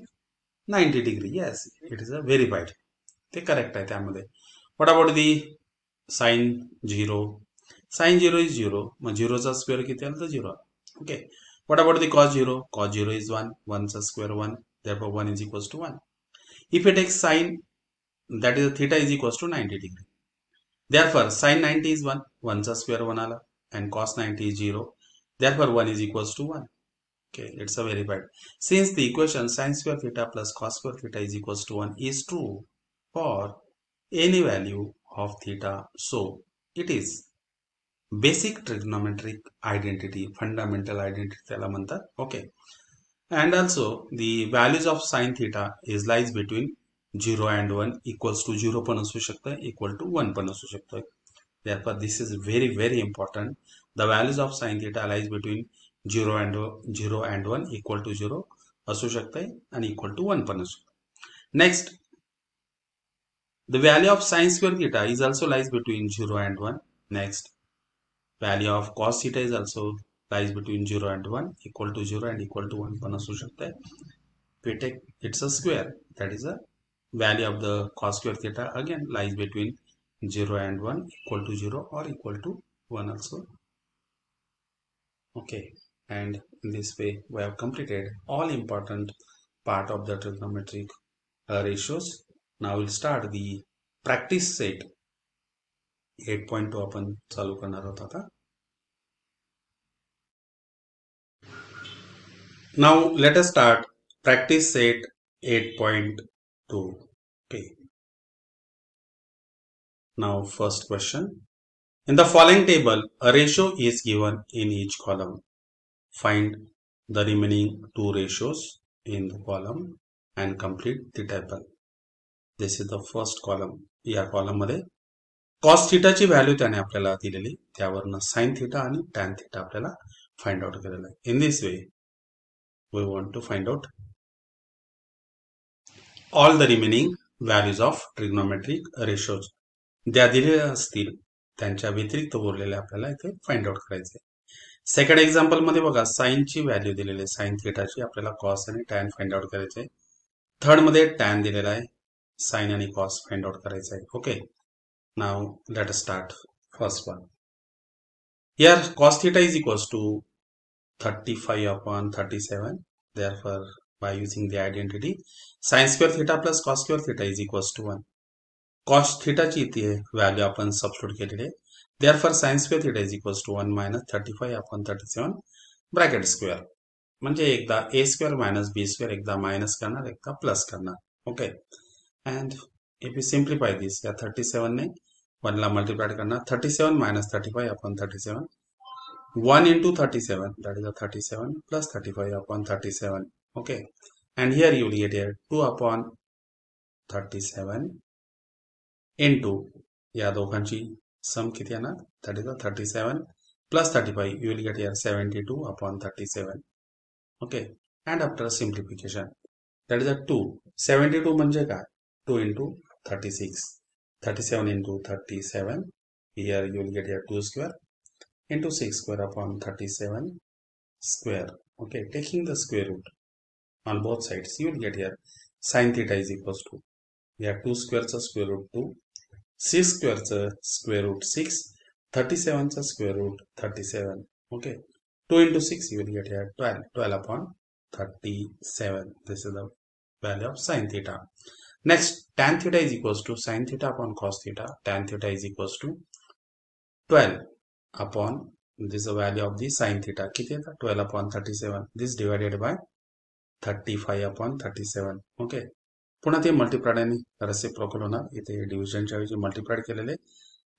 90 degree. Yes, it is a verified. ते correct आहे त्यामध्ये. What about the sin 0? Sin 0 is 0. मग 0 चा square किती आला तर 0. Okay. What about the cos 0? Cos 0 is 1. 1 चा square 1. Therefore 1 is equals to 1. If you take sin, that is theta is equals to 90 degree. Therefore sin 90 is 1. 1 चा square 1 आला, and cos 90 is 0. Therefore 1 is equals to 1. Okay, it's a verified. Since the equation sin square theta plus cos square theta is equals to 1 is true for any value of theta, so it is basic trigonometric identity, fundamental identity त्याला म्हणतात. Okay, and also the values of sin theta is lies between 0 and 1. equals to 0 पण असू शकतं, equal to 1 पण असू शकतं. Therefore this is very very important. The values of sin theta lies between 0 and 1. equal to 0 असू शकते आणि equal to 1 पण असू शकते. Next, The value of sine square theta is also lies between 0 and 1. Next, value of cos theta is also lies between 0 and 1, equal to 0 and equal to 1 पण असू शकते. We take it's a square, that is a value of the cos square theta again lies between 0 and 1, equal to 0 or equal to 1 also. Okay, and in this way we have completed all important part of the trigonometric ratios. Now we'll start the practice set 8.2 आपण चालू करणार आहोत आता. Now let us start practice set 8.2. Okay. Now first question. In the following table, a ratio is given in each column. Find the remaining two ratios in the column and complete the table. This is the first column. या column मध्ये cos theta ची value त्याने आपल्याला दिलेली, त्यावरनं sin theta आणि tan theta आपल्याला find out करायला आहे. In this way, we want to find out all the remaining values of trigonometric ratios. ज्या दिलेल्या असतील त्यांच्या व्यतिरिक्त उरलेल्या आपल्याला इथे फाइंड आउट करायचे. सेकंड एक्झाम्पल मध्ये बघा साइनची व्हॅल्यू दिलेली आहे, साइन थिटाची आपल्याला कॉस आणि टॅन फाइंड आउट करायचे. थर्ड मध्ये टॅन दिलेला आहे, साइन आणि कॉस फाइंड आउट करायचं आहे. Okay, now let us start first one. Here cos theta is equals to 35 upon 37. Therefore, by using the identity, sin square theta plus cos square theta is equals to 1. cos theta ची इथे value आपण substitute केलेली आहे. Therefore, sin square theta is equals to 1 minus 35 upon 37 bracket square. म्हणजे एकदा a square minus b square एकदा minus करणार, एकदा प्लस करणार. Okay, and if we simplify this, या 37 ने 1 ला मल्टिप्लाय करणार. 37 minus 35 upon 37. 1 into 37, that is a 37 plus 35 upon 37. Okay, and here you will get here 2 upon 37 into या दोघांची सम किती येणार, that is a 37 plus 35, you will get here 72 upon 37. Okay, and after simplification, that is a 2. 72 म्हणजे काय, 2 into 36, 37 into 37, here you will get here 2 square into 6 square upon 37 square. Okay, taking the square root on both sides, you will get here sin theta is equals to, here 2 square चा square root 2, 6 square चा square root 6, 37 चा square root 37. Okay, 2 into 6 you will get here 12 upon 37. This is the value of sin theta. Next, tan theta is equals to sin theta upon cos theta. Tan theta is equals to 12 upon, this is the value of the sin theta, किती येतं 12 upon 37. This divided by 35 upon 37. Okay, पुन्हा ते multiplied आणि reciprocal होणार. इथे डिव्हिजनच्या ऐवजी multiplied केलेले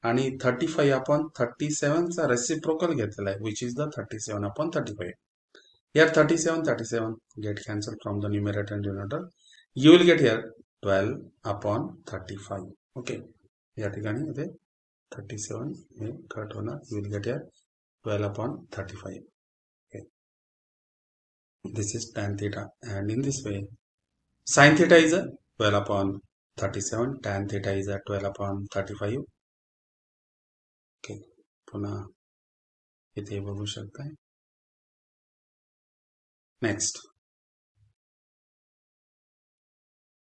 आणि 35 upon 37 चा रेसिप्रोकल घेतलेला आहे, which is the 37 upon 35. Here 37 get cancelled from the numerator and denominator. You will get here 12 upon 35. Okay, या ठिकाणी इथे 37 हे कट होणार. You will get here 12 upon 35. Okay, this is tan theta, and in this way sin theta is a 12 upon 37, tan theta is a 12 upon 35. Okay, पुन्हा इथे बघू शकताय. Next,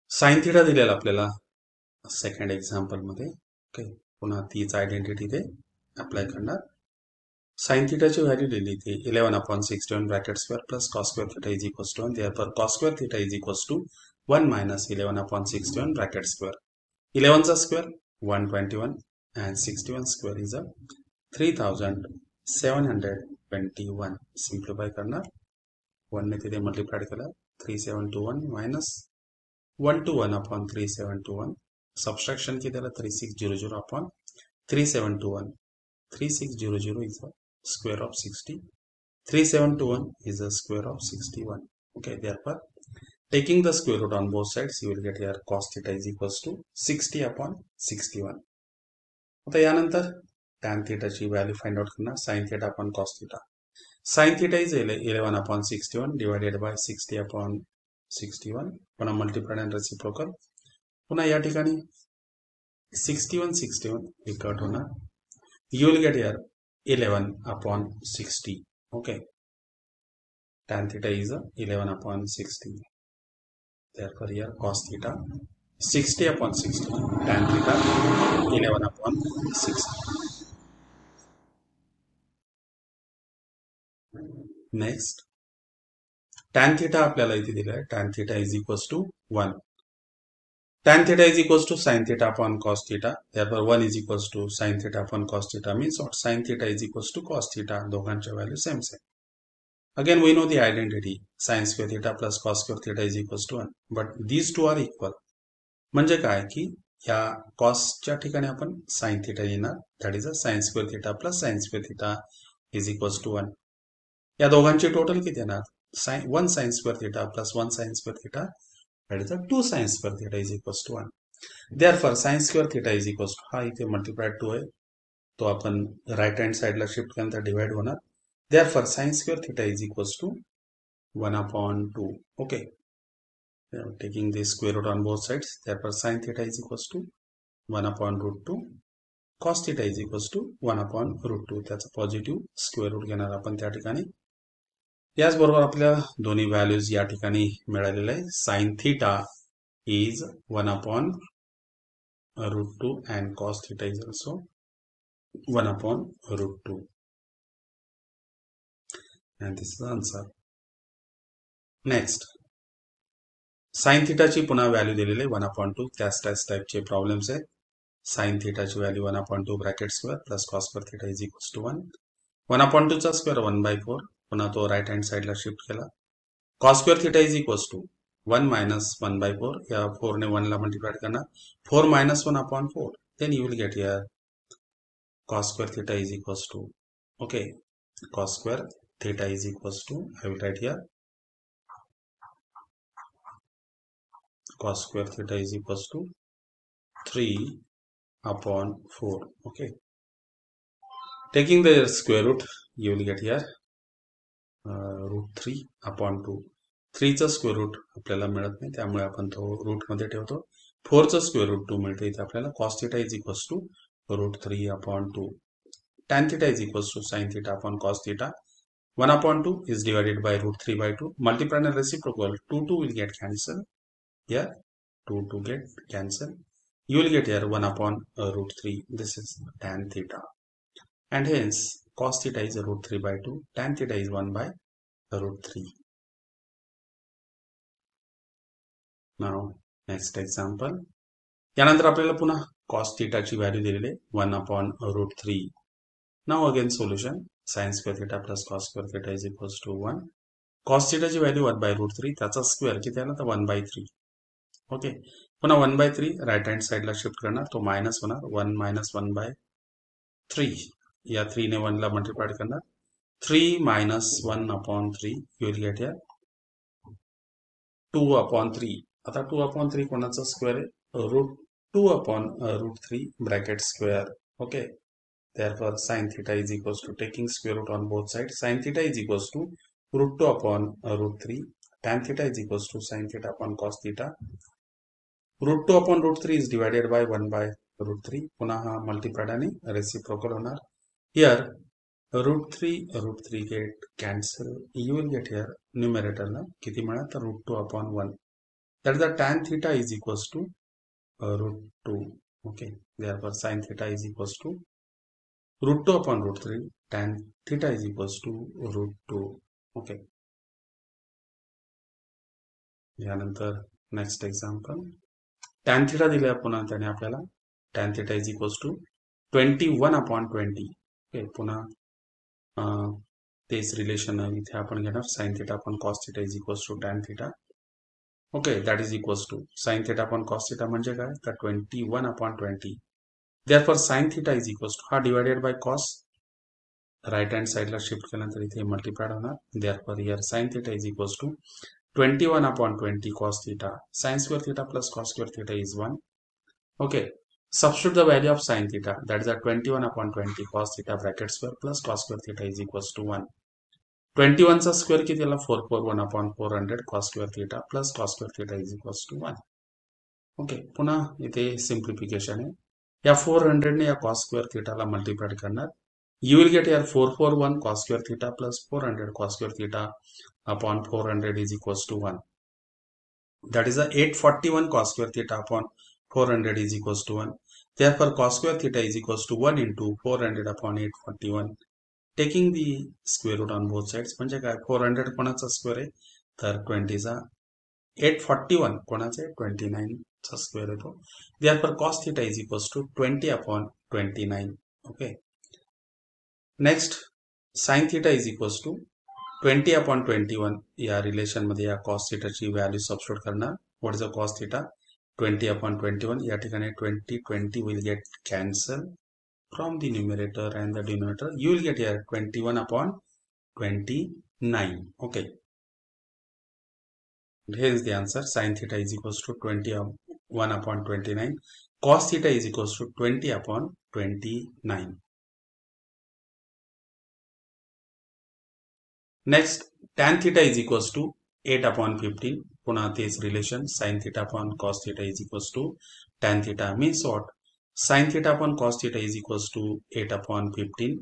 sin theta दिलेला आपल्याला सेकंड एक्झाम्पल मध्ये. Okay, पुन्हा तीच identity ते अप्लाय करणार. sin theta ची व्हॅल्यू दिली ती 11 upon 61 bracket square plus cos square theta is equals to 1. Therefore, cos square theta is equals to 1 minus 11 upon 61 bracket square. 11 चा square 121 and 61 square is a 3721. Simplify करणार, 1 ने तिथे multiplied केला, 3721 minus 121 upon 3721. Subtraction किती आला, 3600 upon 3721. 3600 is a square of 60. 3721 is a square of 61. Okay, therefore, taking the square root on both sides, you will get here cos theta is equals to 60 upon 61. आता यानंतर tan theta ची value find out करणार. sin theta upon cos theta. sin theta is 11 upon 61 divided by 60 upon 61. पुन्हा multiplied and reciprocal. पुन्हा या ठिकाणी 61 हे cut होणार. You will get here 11 upon 60. Okay. Tan theta is 11 upon 60. Therefore here cos theta 60 upon 60. Tan theta 11 upon 60. Next. Tan theta आपल्याला इथे दिला आहे. Tan theta is equals to 1. Tan theta is equals to sin theta upon cos theta. Therefore 1 is equals to sin theta upon cos theta means what? Sin theta is equals to cos theta. दोघांच्या value same. Again we know the identity. Sin square theta plus cos square theta is equals to 1. But these two are equal. म्हणजे काय की या cosच्या ठिकाणी आपण sin theta लिहिणार. That is a sin square theta plus sin square theta is equals to 1. या दोघांचे total किती येणार? 1 sin square theta plus 1 sin square theta. That is a 2 sin square theta is equals to 1. Therefore sin square theta is equals to हा इथे multiplied 2 आहे. तो आपण right hand साइडला शिफ्ट केल्यानंतर डिवाइड होणार. Therefore sin square theta is equals to 1 upon 2. Okay. Taking the square root on both sides. Therefore sin theta is equals to 1 upon root 2. Cos theta is equals to 1 upon root 2. त्याचा positive square root घेणार आपण त्या ठिकाणी. याचबरोबर आपल्याला दोन्ही values या ठिकाणी मिळालेले आहे. Sine theta is 1 upon root 2 and cos theta is also 1 upon root 2. And this is answer. Next sine थीटाची पुन्हा व्हॅल्यू दिलेली आहे 1 अपॉन 2. त्याच टाईपचे प्रॉब्लेम्स आहेत. साइन थीटाची value 1 upon 2 bracket square plus cos square theta is equals to 1. 1 upon 2 चा square 1/4. पुन्हा तो राइट हँड साइडला शिफ्ट केला. Cos square theta is equals to 1 minus 1/4. या 4 ने 1 ला मल्टिप्लाइड करणार. 4 minus 1 upon 4. Then you will get here cos square theta is equals to okay cos square theta is equals to I will write here cos square theta is equals to 3 upon 4. Okay. Taking the square root, you will get here root 3 upon 2. 3 चा square root आपल्याला मिळत नाही, त्यामुळे आपण तो root मध्ये ठेवतो. 4 चा स्क्वेअर रूट 2 मिळते. इथे आपल्याला cos theta is equals to root 3 upon 2. Tan theta is equals to sin theta upon cos theta. 1 upon 2 is divided by root 3/2. Multiply and reciprocal. 2 will get cancelled. Here 2 get cancelled. You will get here 1 upon root 3. This is tan theta. And hence cos theta is root 3/2. Tan theta is 1 by root 3. Now next example. यानंतर आपल्याला पुन्हा cos theta ची value दिलेली आहे 1 upon root 3. Now again solution. Sin square theta plus cos square theta is equals to 1. Cos theta ची value 1 by root 3. त्याचा square किती आला तर 1/3. ओके. पुन्हा 1/3 राइट हँड साइडला शिफ्ट करणार. तो मायनस होणार. 1 minus 1/3. या 3 ने 1 ला मल्टिप्लाइड करणार. 3 minus 1 upon 3. You will get here 2 upon 3. आता 2 upon 3 कोणाचा स्क्वेअर आहे? Root 2 upon root 3 bracket square. Okay. Therefore sin theta is equals to taking square root on both sides. Sin theta is equals to root 2 upon root 3. Tan theta is equals to sin theta upon cos theta. Root 2 upon root 3 is divided by 1 by root 3. पुन्हा हा multiplied आणि reciprocal होणार. Here root 3 get cancel. You will get here numerator ला किती मिळणार तर root 2 upon 1. That is the tan theta is equals to root 2. Okay. Therefore sin theta is equals to root 2 upon root 3. Tan theta is equals to root 2. Okay. यानंतर next example. tan theta दिले पुन्हा त्याने आपल्याला tan theta is equals to 21 upon 20. Okay. पुन्हा तेच relation इथे आपण घेणार. sin theta upon cos theta is equals to tan theta. Okay. That is equals to sin theta upon cos theta म्हणजे काय तर 21 upon 20. Therefore sin theta is equals to हा divided by cos right hand साइडला shift केल्यानंतर इथे multiplied होणार. Therefore here sin theta is equals to 21 upon 20 cos theta. Sin square theta plus cos square theta is 1. Okay. Substitute the value of sin theta. That is at 21 upon 20 cos theta bracket square plus cos square theta is equals to 1. 21 चा square किती आला 441 upon 400 cos square theta plus cos square theta is equals to 1. Okay. पुन्हा इथे simplification आहे. या 400 ने या cos square theta ला multiply करणार. You will get here 441 cos square theta plus 400 cos square theta upon 400 is equals to 1. That is a 841 cos square theta upon 400 is equals to 1. Therefore, cos square theta is equals to 1 into 400 upon 841. Taking the square root on both sides, म्हणजे काय 400 कोणाचा square आहे तर 20 चा 841 कोणाचा आहे 29 चा square येतो. Therefore, cos theta is equals to 20 upon 29. Okay. Next, sin theta is equals to 20 upon 21. या रिलेशन मध्ये या cos theta ची व्हॅल्यू सबस्टिट्यूट करणार. What is the cos theta? 20 upon 21. या ठिकाणी 20 will get cancelled from the numerator and the denominator. You will get here 21 upon 29. Okay. Here is the answer. Sin theta is equals to 21 upon 29. Cos theta is equals to 20 upon 29. Next, tan theta is equals to 8 upon 15. पुन्हा तेच relation sin theta upon cos theta is equals to tan theta means what? Sin theta upon cos theta is equals to 8 upon 15.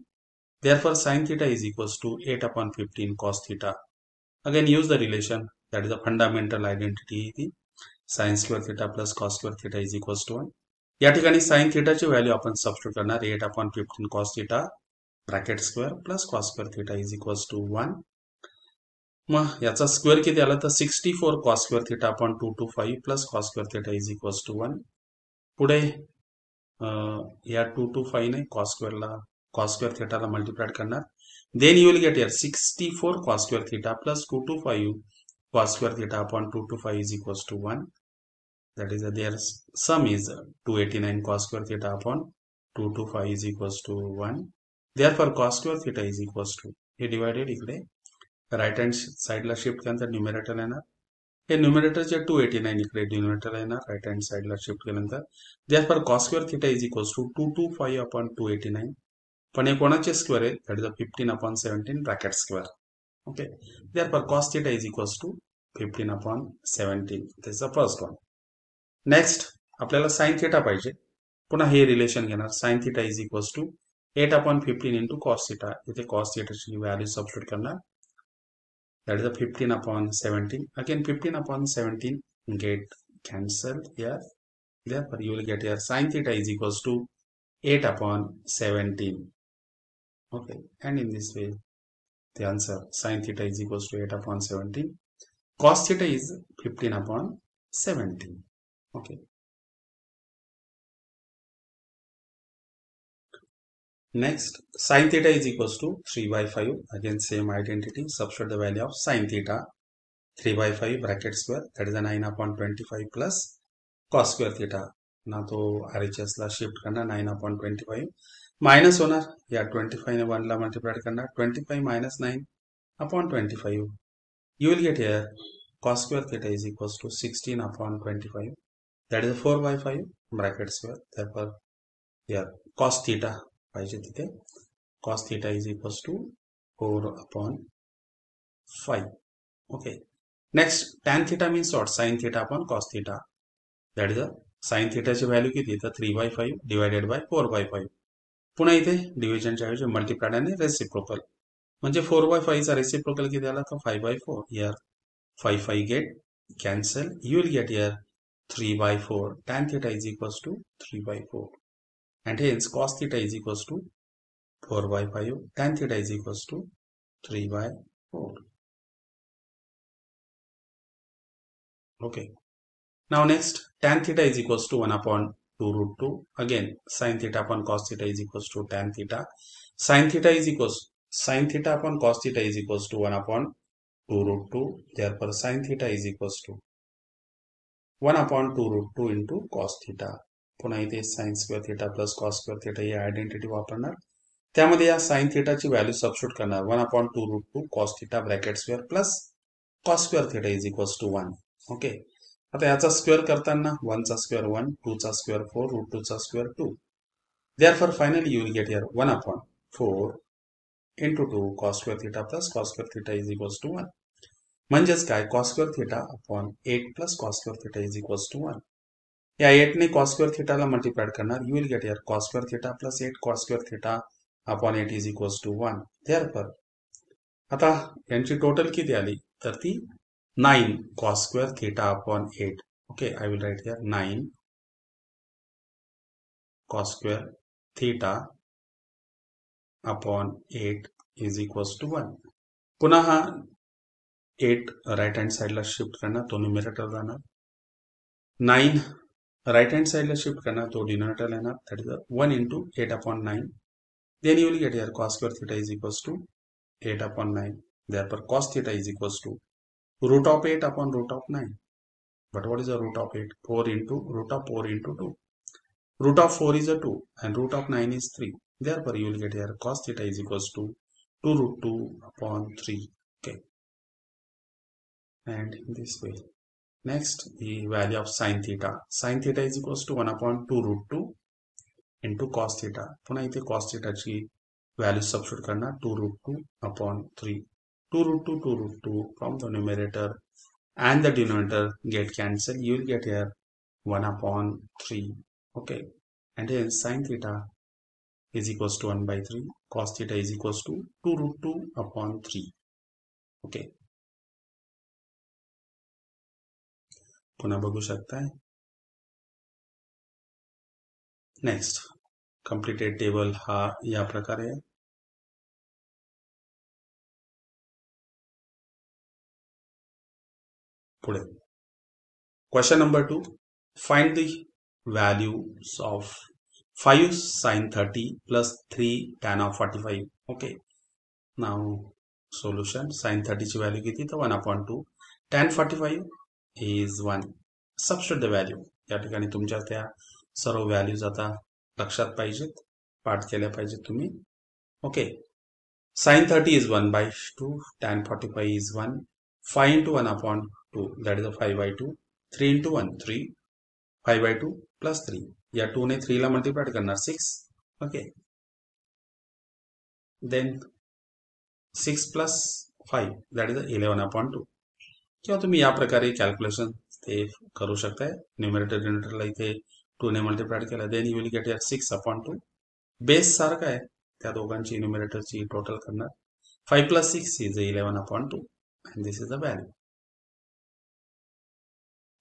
Therefore, sin theta is equals to 8 upon 15 cos theta. Again, use the relation, that is the fundamental identity. Sin square theta plus cos square theta is equals to 1. या ठिकाणी sin theta ची value आपण substitute करणार. 8 upon 15 cos theta bracket square plus cos square theta is equals to 1. मग याचा square किती आला तर 64 cos square theta upon 225 plus cos square theta is equals to 1. पुढे या 225 ने cos square theta ला मल्टिप्लाय करणार. Then you will get here 64 cos square theta plus 225 cos square theta upon 225 is equals to 1. That is their sum is 289 cos square theta upon 225 is equals to 1. Therefore, cos square theta is equals to, हे divided इकडे right hand साइडला shift केल्यानंतर numerator येणार. हे न्यूमरेटरचे 289 इकडे denominator येणार right hand साइडला शिफ्ट केल्यानंतर. Therefore, cos square theta is equals to 225 upon 289. पण हे कोणाचे स्क्वेअर आहे? That is the 15 upon 17 bracket square. Okay. Therefore, cos theta is equals to 15 upon 17. This is the first one. Next, आपल्याला sin theta पाहिजे. पुन्हा हे relation घेणार. Sin theta is equals to 8 upon 15 into cos theta. इथे cos theta ची value substitute करणार. That is the 15 upon 17. Again, 15 upon 17 get cancelled here. Therefore, you will get here sin theta is equals to 8 upon 17. Okay. And in this way, the answer sin theta is equals to 8 upon 17. Cos theta is 15 upon 17. Okay. Next, sin theta is equals to 3 by 5. Again, same identity. Substitute the value of sin theta. 3 by 5 bracket square. That is a 9 upon 25 plus cos square theta. ना तो RHS ला shift करना 9 upon 25. Minus होणार या 25 ने 1 ला multiply करना 25 minus 9 upon 25. You will get here cos square theta is equals to 16 upon 25. That is 4 by 5 bracket square. Therefore, here cos theta पाहिजे तिथे cos theta is equals to 4 upon 5. Okay. Next, tan theta means what? Sin theta upon cos theta. That is the sin theta ची value किती तर 3 by 5 divided by 4 by 5. पुन्हा इथे डिव्हिजनच्या ऐवजी multiply आणि reciprocal. म्हणजे 4 by 5 चा रेसिप्रोकल किती आला तर 5 by 4. Here 5 get cancel. You will get here 3 by 4. Tan theta is equals to 3 by 4. And hence cos theta is equals to 4 by 5. Tan theta is equals to 3 by 4. Okay. Now next, tan theta is equals to 1 upon 2 root 2. Again, sin theta upon cos theta is equals to tan theta. Sin theta upon cos theta is equals to 1 upon 2 root 2. Therefore, sin theta is equals to 1 upon 2 root 2 into cos theta. पुन्हा इथे sin square theta plus cos square theta ही identity वापरणार. त्यामध्ये या sin theta ची value substitute करणार 1 upon 2 root 2 cos theta bracket square plus cos square theta is equals to 1. Okay. आता याचा square करताना 1 चा स्क्वेअर 1, 2 चा स्क्वेअर 4, root 2 चा square 2. Therefore, finally you will get here 1 upon 4 into 2 cos square theta plus cos square theta is equals to 1. म्हणजेच काय cos square theta upon 8 plus cos square theta is equals to 1. या 8 ने cos square theta ला multiplied करणार, you will get here cos square theta plus 8 cos square theta upon 8 is equals to 1. Therefore, आता यांची total किती आली तर ती 9 cos square theta upon 8. Okay, I will write here 9 cos square theta upon 8 is equals to 1. पुन्हा हा 8 right hand साइडला shift करणार, तो न्यूमरेटर जाणार. 9 राइट हँड साइडला शिफ्ट करणार, तो डिनोमिनेटर येणार. That is 1 into 8 upon 9. Then you will get here cos square theta is equals to 8 upon 9. Therefore, cos theta is equals to root of 8 upon root of 9. But what is the root of 8? 4 into root of 4 into 2. Root of 4 is a 2 and root of 9 is 3. Therefore, you will get here cos theta is equals to 2 root 2 upon 3. Okay. And in this way. Next, the value of sin theta. Sin theta is equals to 1 upon 2 root 2 into cos theta. पुन्हा इथे cos theta ची value substitute करणार, 2 root 2 upon 3. 2 root 2 from the numerator and the denominator get cancelled. You will get here 1 upon 3. Okay. And hence sin theta is equals to 1 by 3. Cos theta is equals to 2 root 2 upon 3. Okay. पुन्हा बघू शकताय. Next completed table हा या प्रकारे आहे. पुढे question number 2. Find the values of 5 sin 30 plus 3 tan of 45. Okay. Now solution. sin 30 ची value किती तर 1 upon 2. tan 45 is 1. Substitute the value. या ठिकाणी तुमच्या त्या सर्व व्हॅल्यूज आता लक्षात पाहिजेत, पाठ केल्या पाहिजेत तुम्ही. Okay. sin 30 is 1 by 2. tan 45 is 1. 5 into 1 upon 2. That is a 5 by 2. 3 into 1 3. 5 by 2 plus 3. या 2 ने 3 ला मल्टीप्लाइड करणार 6. Okay. Then 6 plus 5. That is 11 upon 2. किंवा तुम्ही या प्रकारे कॅल्क्युलेशन ते करू शकताय. न्यूमरेटर डिनोमिनेटरला इथे 2 ने मल्टीप्लाइड केला. Then you will get here 6 upon 2. Base सारखा आहे, त्या दोघांची न्यूमरेटरची टोटल करणार. 5 plus 6 is 11 upon 2 and this is the value.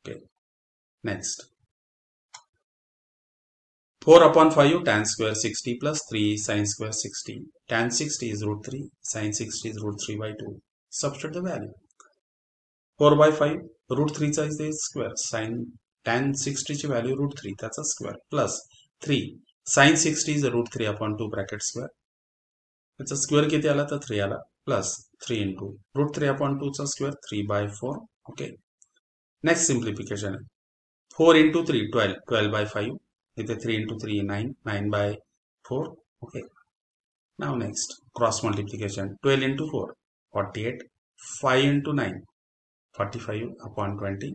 Okay. Next. 4 upon 5 tan square 60 plus 3 sin square 60. Tan 60 is root 3. Sin 60 is root 3 by 2. Substitute the value. 4 by 5 root 3 चा इथे square. sin tan 60 ची value root 3 त्याचा square plus 3 sin 60 is root 3 upon 2 bracket square. त्याचा square किती आला तर 3 आला plus 3 into root 3 upon 2 चा square 3 by 4. Okay. Next simplification आहे. 4 into 3 12. 12 by 5. इथे 3 into 3 9. 9 by 4. Okay. Now next cross multiplication. 12 into 4 48. 5 into 9 45 upon 20.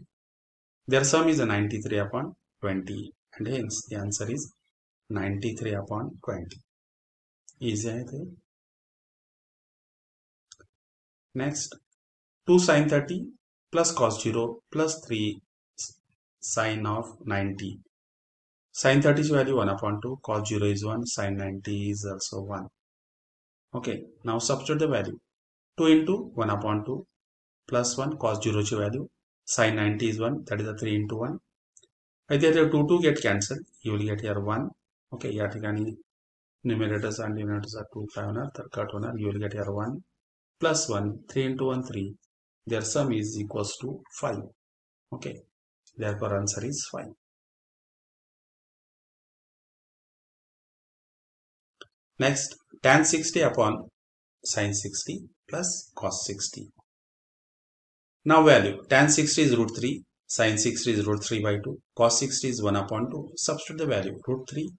Their sum is a 93 upon 20 and hence the answer is 93 upon 20. Easy आहे ते. Next 2 sin 30 plus cos 0 plus 3 sin of 90. Sin 30 ची value 1 upon 2. Cos 0 is 1. Sin 90 is also 1. Okay. Now substitute the value. 2 into 1 upon 2 plus 1 cos 0 ची value. Sin 90 is 1. That is a 3 into 1. इथे 2 get cancelled. You will get here 1. Okay. या ठिकाणी numerators आणि denominators 2 काय होणार तर cut होणार. You will get here 1 plus 1. 3 into 1 3. Their sum is equals to 5. Okay. Therefore answer is 5. Next, tan 60 upon sin 60 plus cos 60. Now value. Tan 60 is root 3. Sin 60 is root 3 by 2. Cos 60 is 1 upon 2. Substitute the value. Root 3.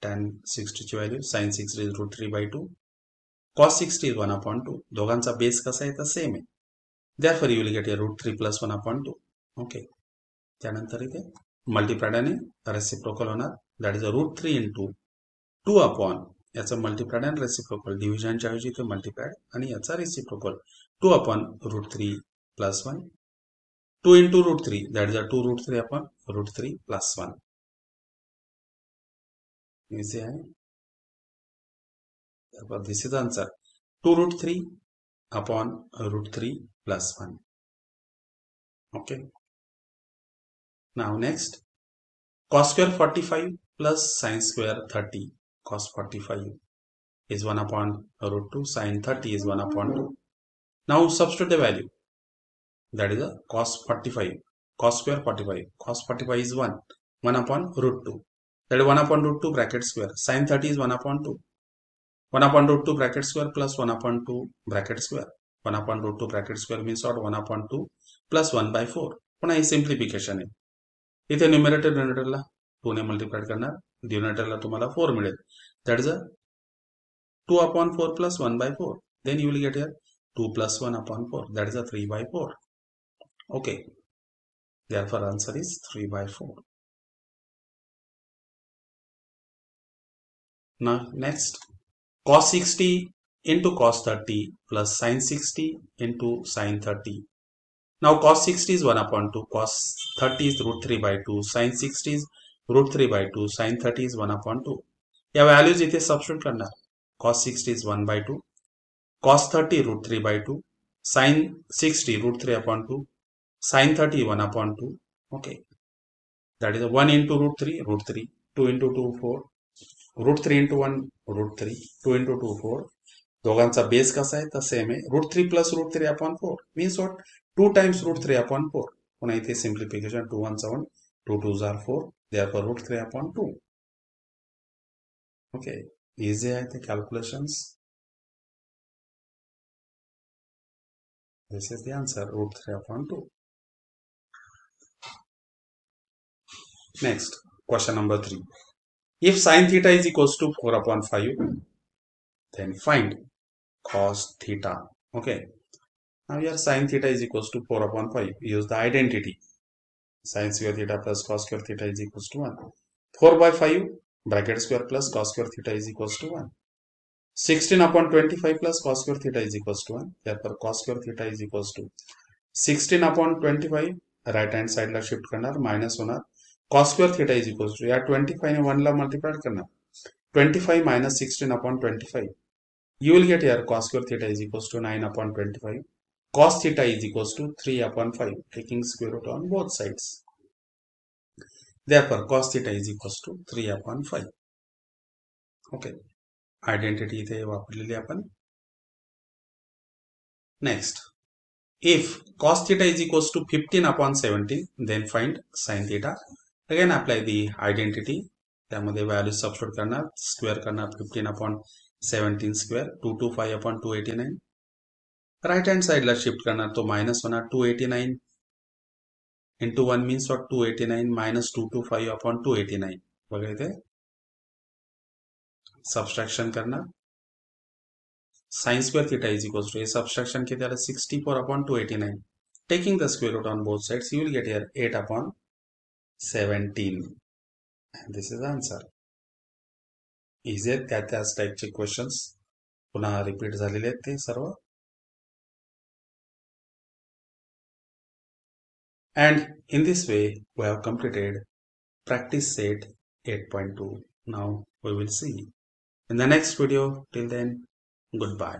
Tan 60 ची value. Sin 60 is root 3 by 2. Cos 60 is 1 upon 2. दोघांचा base कसा आहे तर same आहे. Therefore you will get a root 3 plus 1 upon 2. Okay. त्यानंतर इथे multiplied आणि reciprocal होणार. That is a root 3 into 2 upon याचा मल्टीप्लाइड आणि रेसिप्रोकल. डिव्हिजनच्या ऐवजी इथे मल्टीप्लाइड आणि याचा reciprocal 2 upon root 3 plus 1. 2 into root 3, that is a 2 root 3 upon root 3 plus 1. Easy, eh? Therefore, this is the answer. 2 root 3 upon root 3 plus 1. Okay. Now next, cos square 45 plus sin square 30. Cos 45 is 1 upon root 2. Sin 30 is 1 upon 2. Now substitute the value. That is a cos 45. Cos square 45. Cos 45 is 1. 1 upon root 2. That is 1 upon root 2 bracket square. Sin 30 is 1 upon 2. 1 upon root 2 bracket square plus 1 upon 2 bracket square. 1 upon root 2 bracket square means what? 1 upon 2 plus 1 by 4. पुन्हा ही simplification आहे. इथे numerator डिनोमिनेटरला 2 ने multiply करणार, डिनोमिनेटरला तुम्हाला 4 मिळेल. That is a 2 upon 4 plus 1 by 4. Then you will get here 2 plus 1 upon 4. That is a 3 by 4. Okay. Therefore, answer is 3 by 4. Now, next, cos 60 into cos 30 plus sin 60 into sin 30. Now, cos 60 is 1 upon 2, cos 30 is root 3 by 2, sin 60 is root 3 by 2, sin 30 is 1 upon 2. या values इथे substitute करणार. Cos 60 is 1 by 2, cos 30 root 3 by 2, sin 60 root 3 upon 2, sin 30 1 upon 2. Okay. That is a 1 into root 3, 2 into 2, 4, root 3 into 1, root 3, 2 into 2, 4. दोघांचा base कसा आहे तर same आहे. root 3 plus root 3 upon 4 means what? 2 times root 3 upon 4. पुन्हा इथे simplification 2 1 7, 2 2s are 4. Therefore root 3 upon 2. Okay. Easy आहे the calculations. This is the answer, root 3 upon 2. Next, question number 3. If sin theta is equals to 4 upon 5, then find cos theta. Okay. Now here sin theta is equals to 4 upon 5. Use the identity. Sin square theta plus cos square theta is equals to 1. 4 by 5 bracket square plus cos square theta is equals to 1. 16 upon 25 plus cos square theta is equals to 1. Therefore, cos square theta is equals to 16 upon 25. Right hand side La shift करणार, minus होणार. cos square theta is equals to या 25 ने 1 ला multiply करणार. 25 minus 16 upon 25. You will get here cos square theta is equals to 9 upon 25. Cos theta is equals to 3 upon 5, taking square root on both sides. Therefore, cos theta is equals to 3 upon 5. Okay. Identity इथे वापरलेली आपण. Next, if cos theta is equals to 15 upon 17, then find sin theta. Again, apply the identity. त्यामध्ये value substitute करणार, square करणार 15 upon 17 square, 225 upon 289. Right hand side ला shift करणार, तो minus होणार 289 into 1 means what? 289 minus 225 upon 289. बघा इथे subtraction करना. Sin square theta is equals to, subtraction किती आलं 64 upon 289. Taking the square root on both sides, you will get here 8 upon 17. And this is the answer. Easy आहेत त्याच टाइपचे questions पुन्हा repeat झालेले आहेत ते सर्व. And in this way, we have completed practice set 8.2. Now we will see in the next video. Till then, goodbye.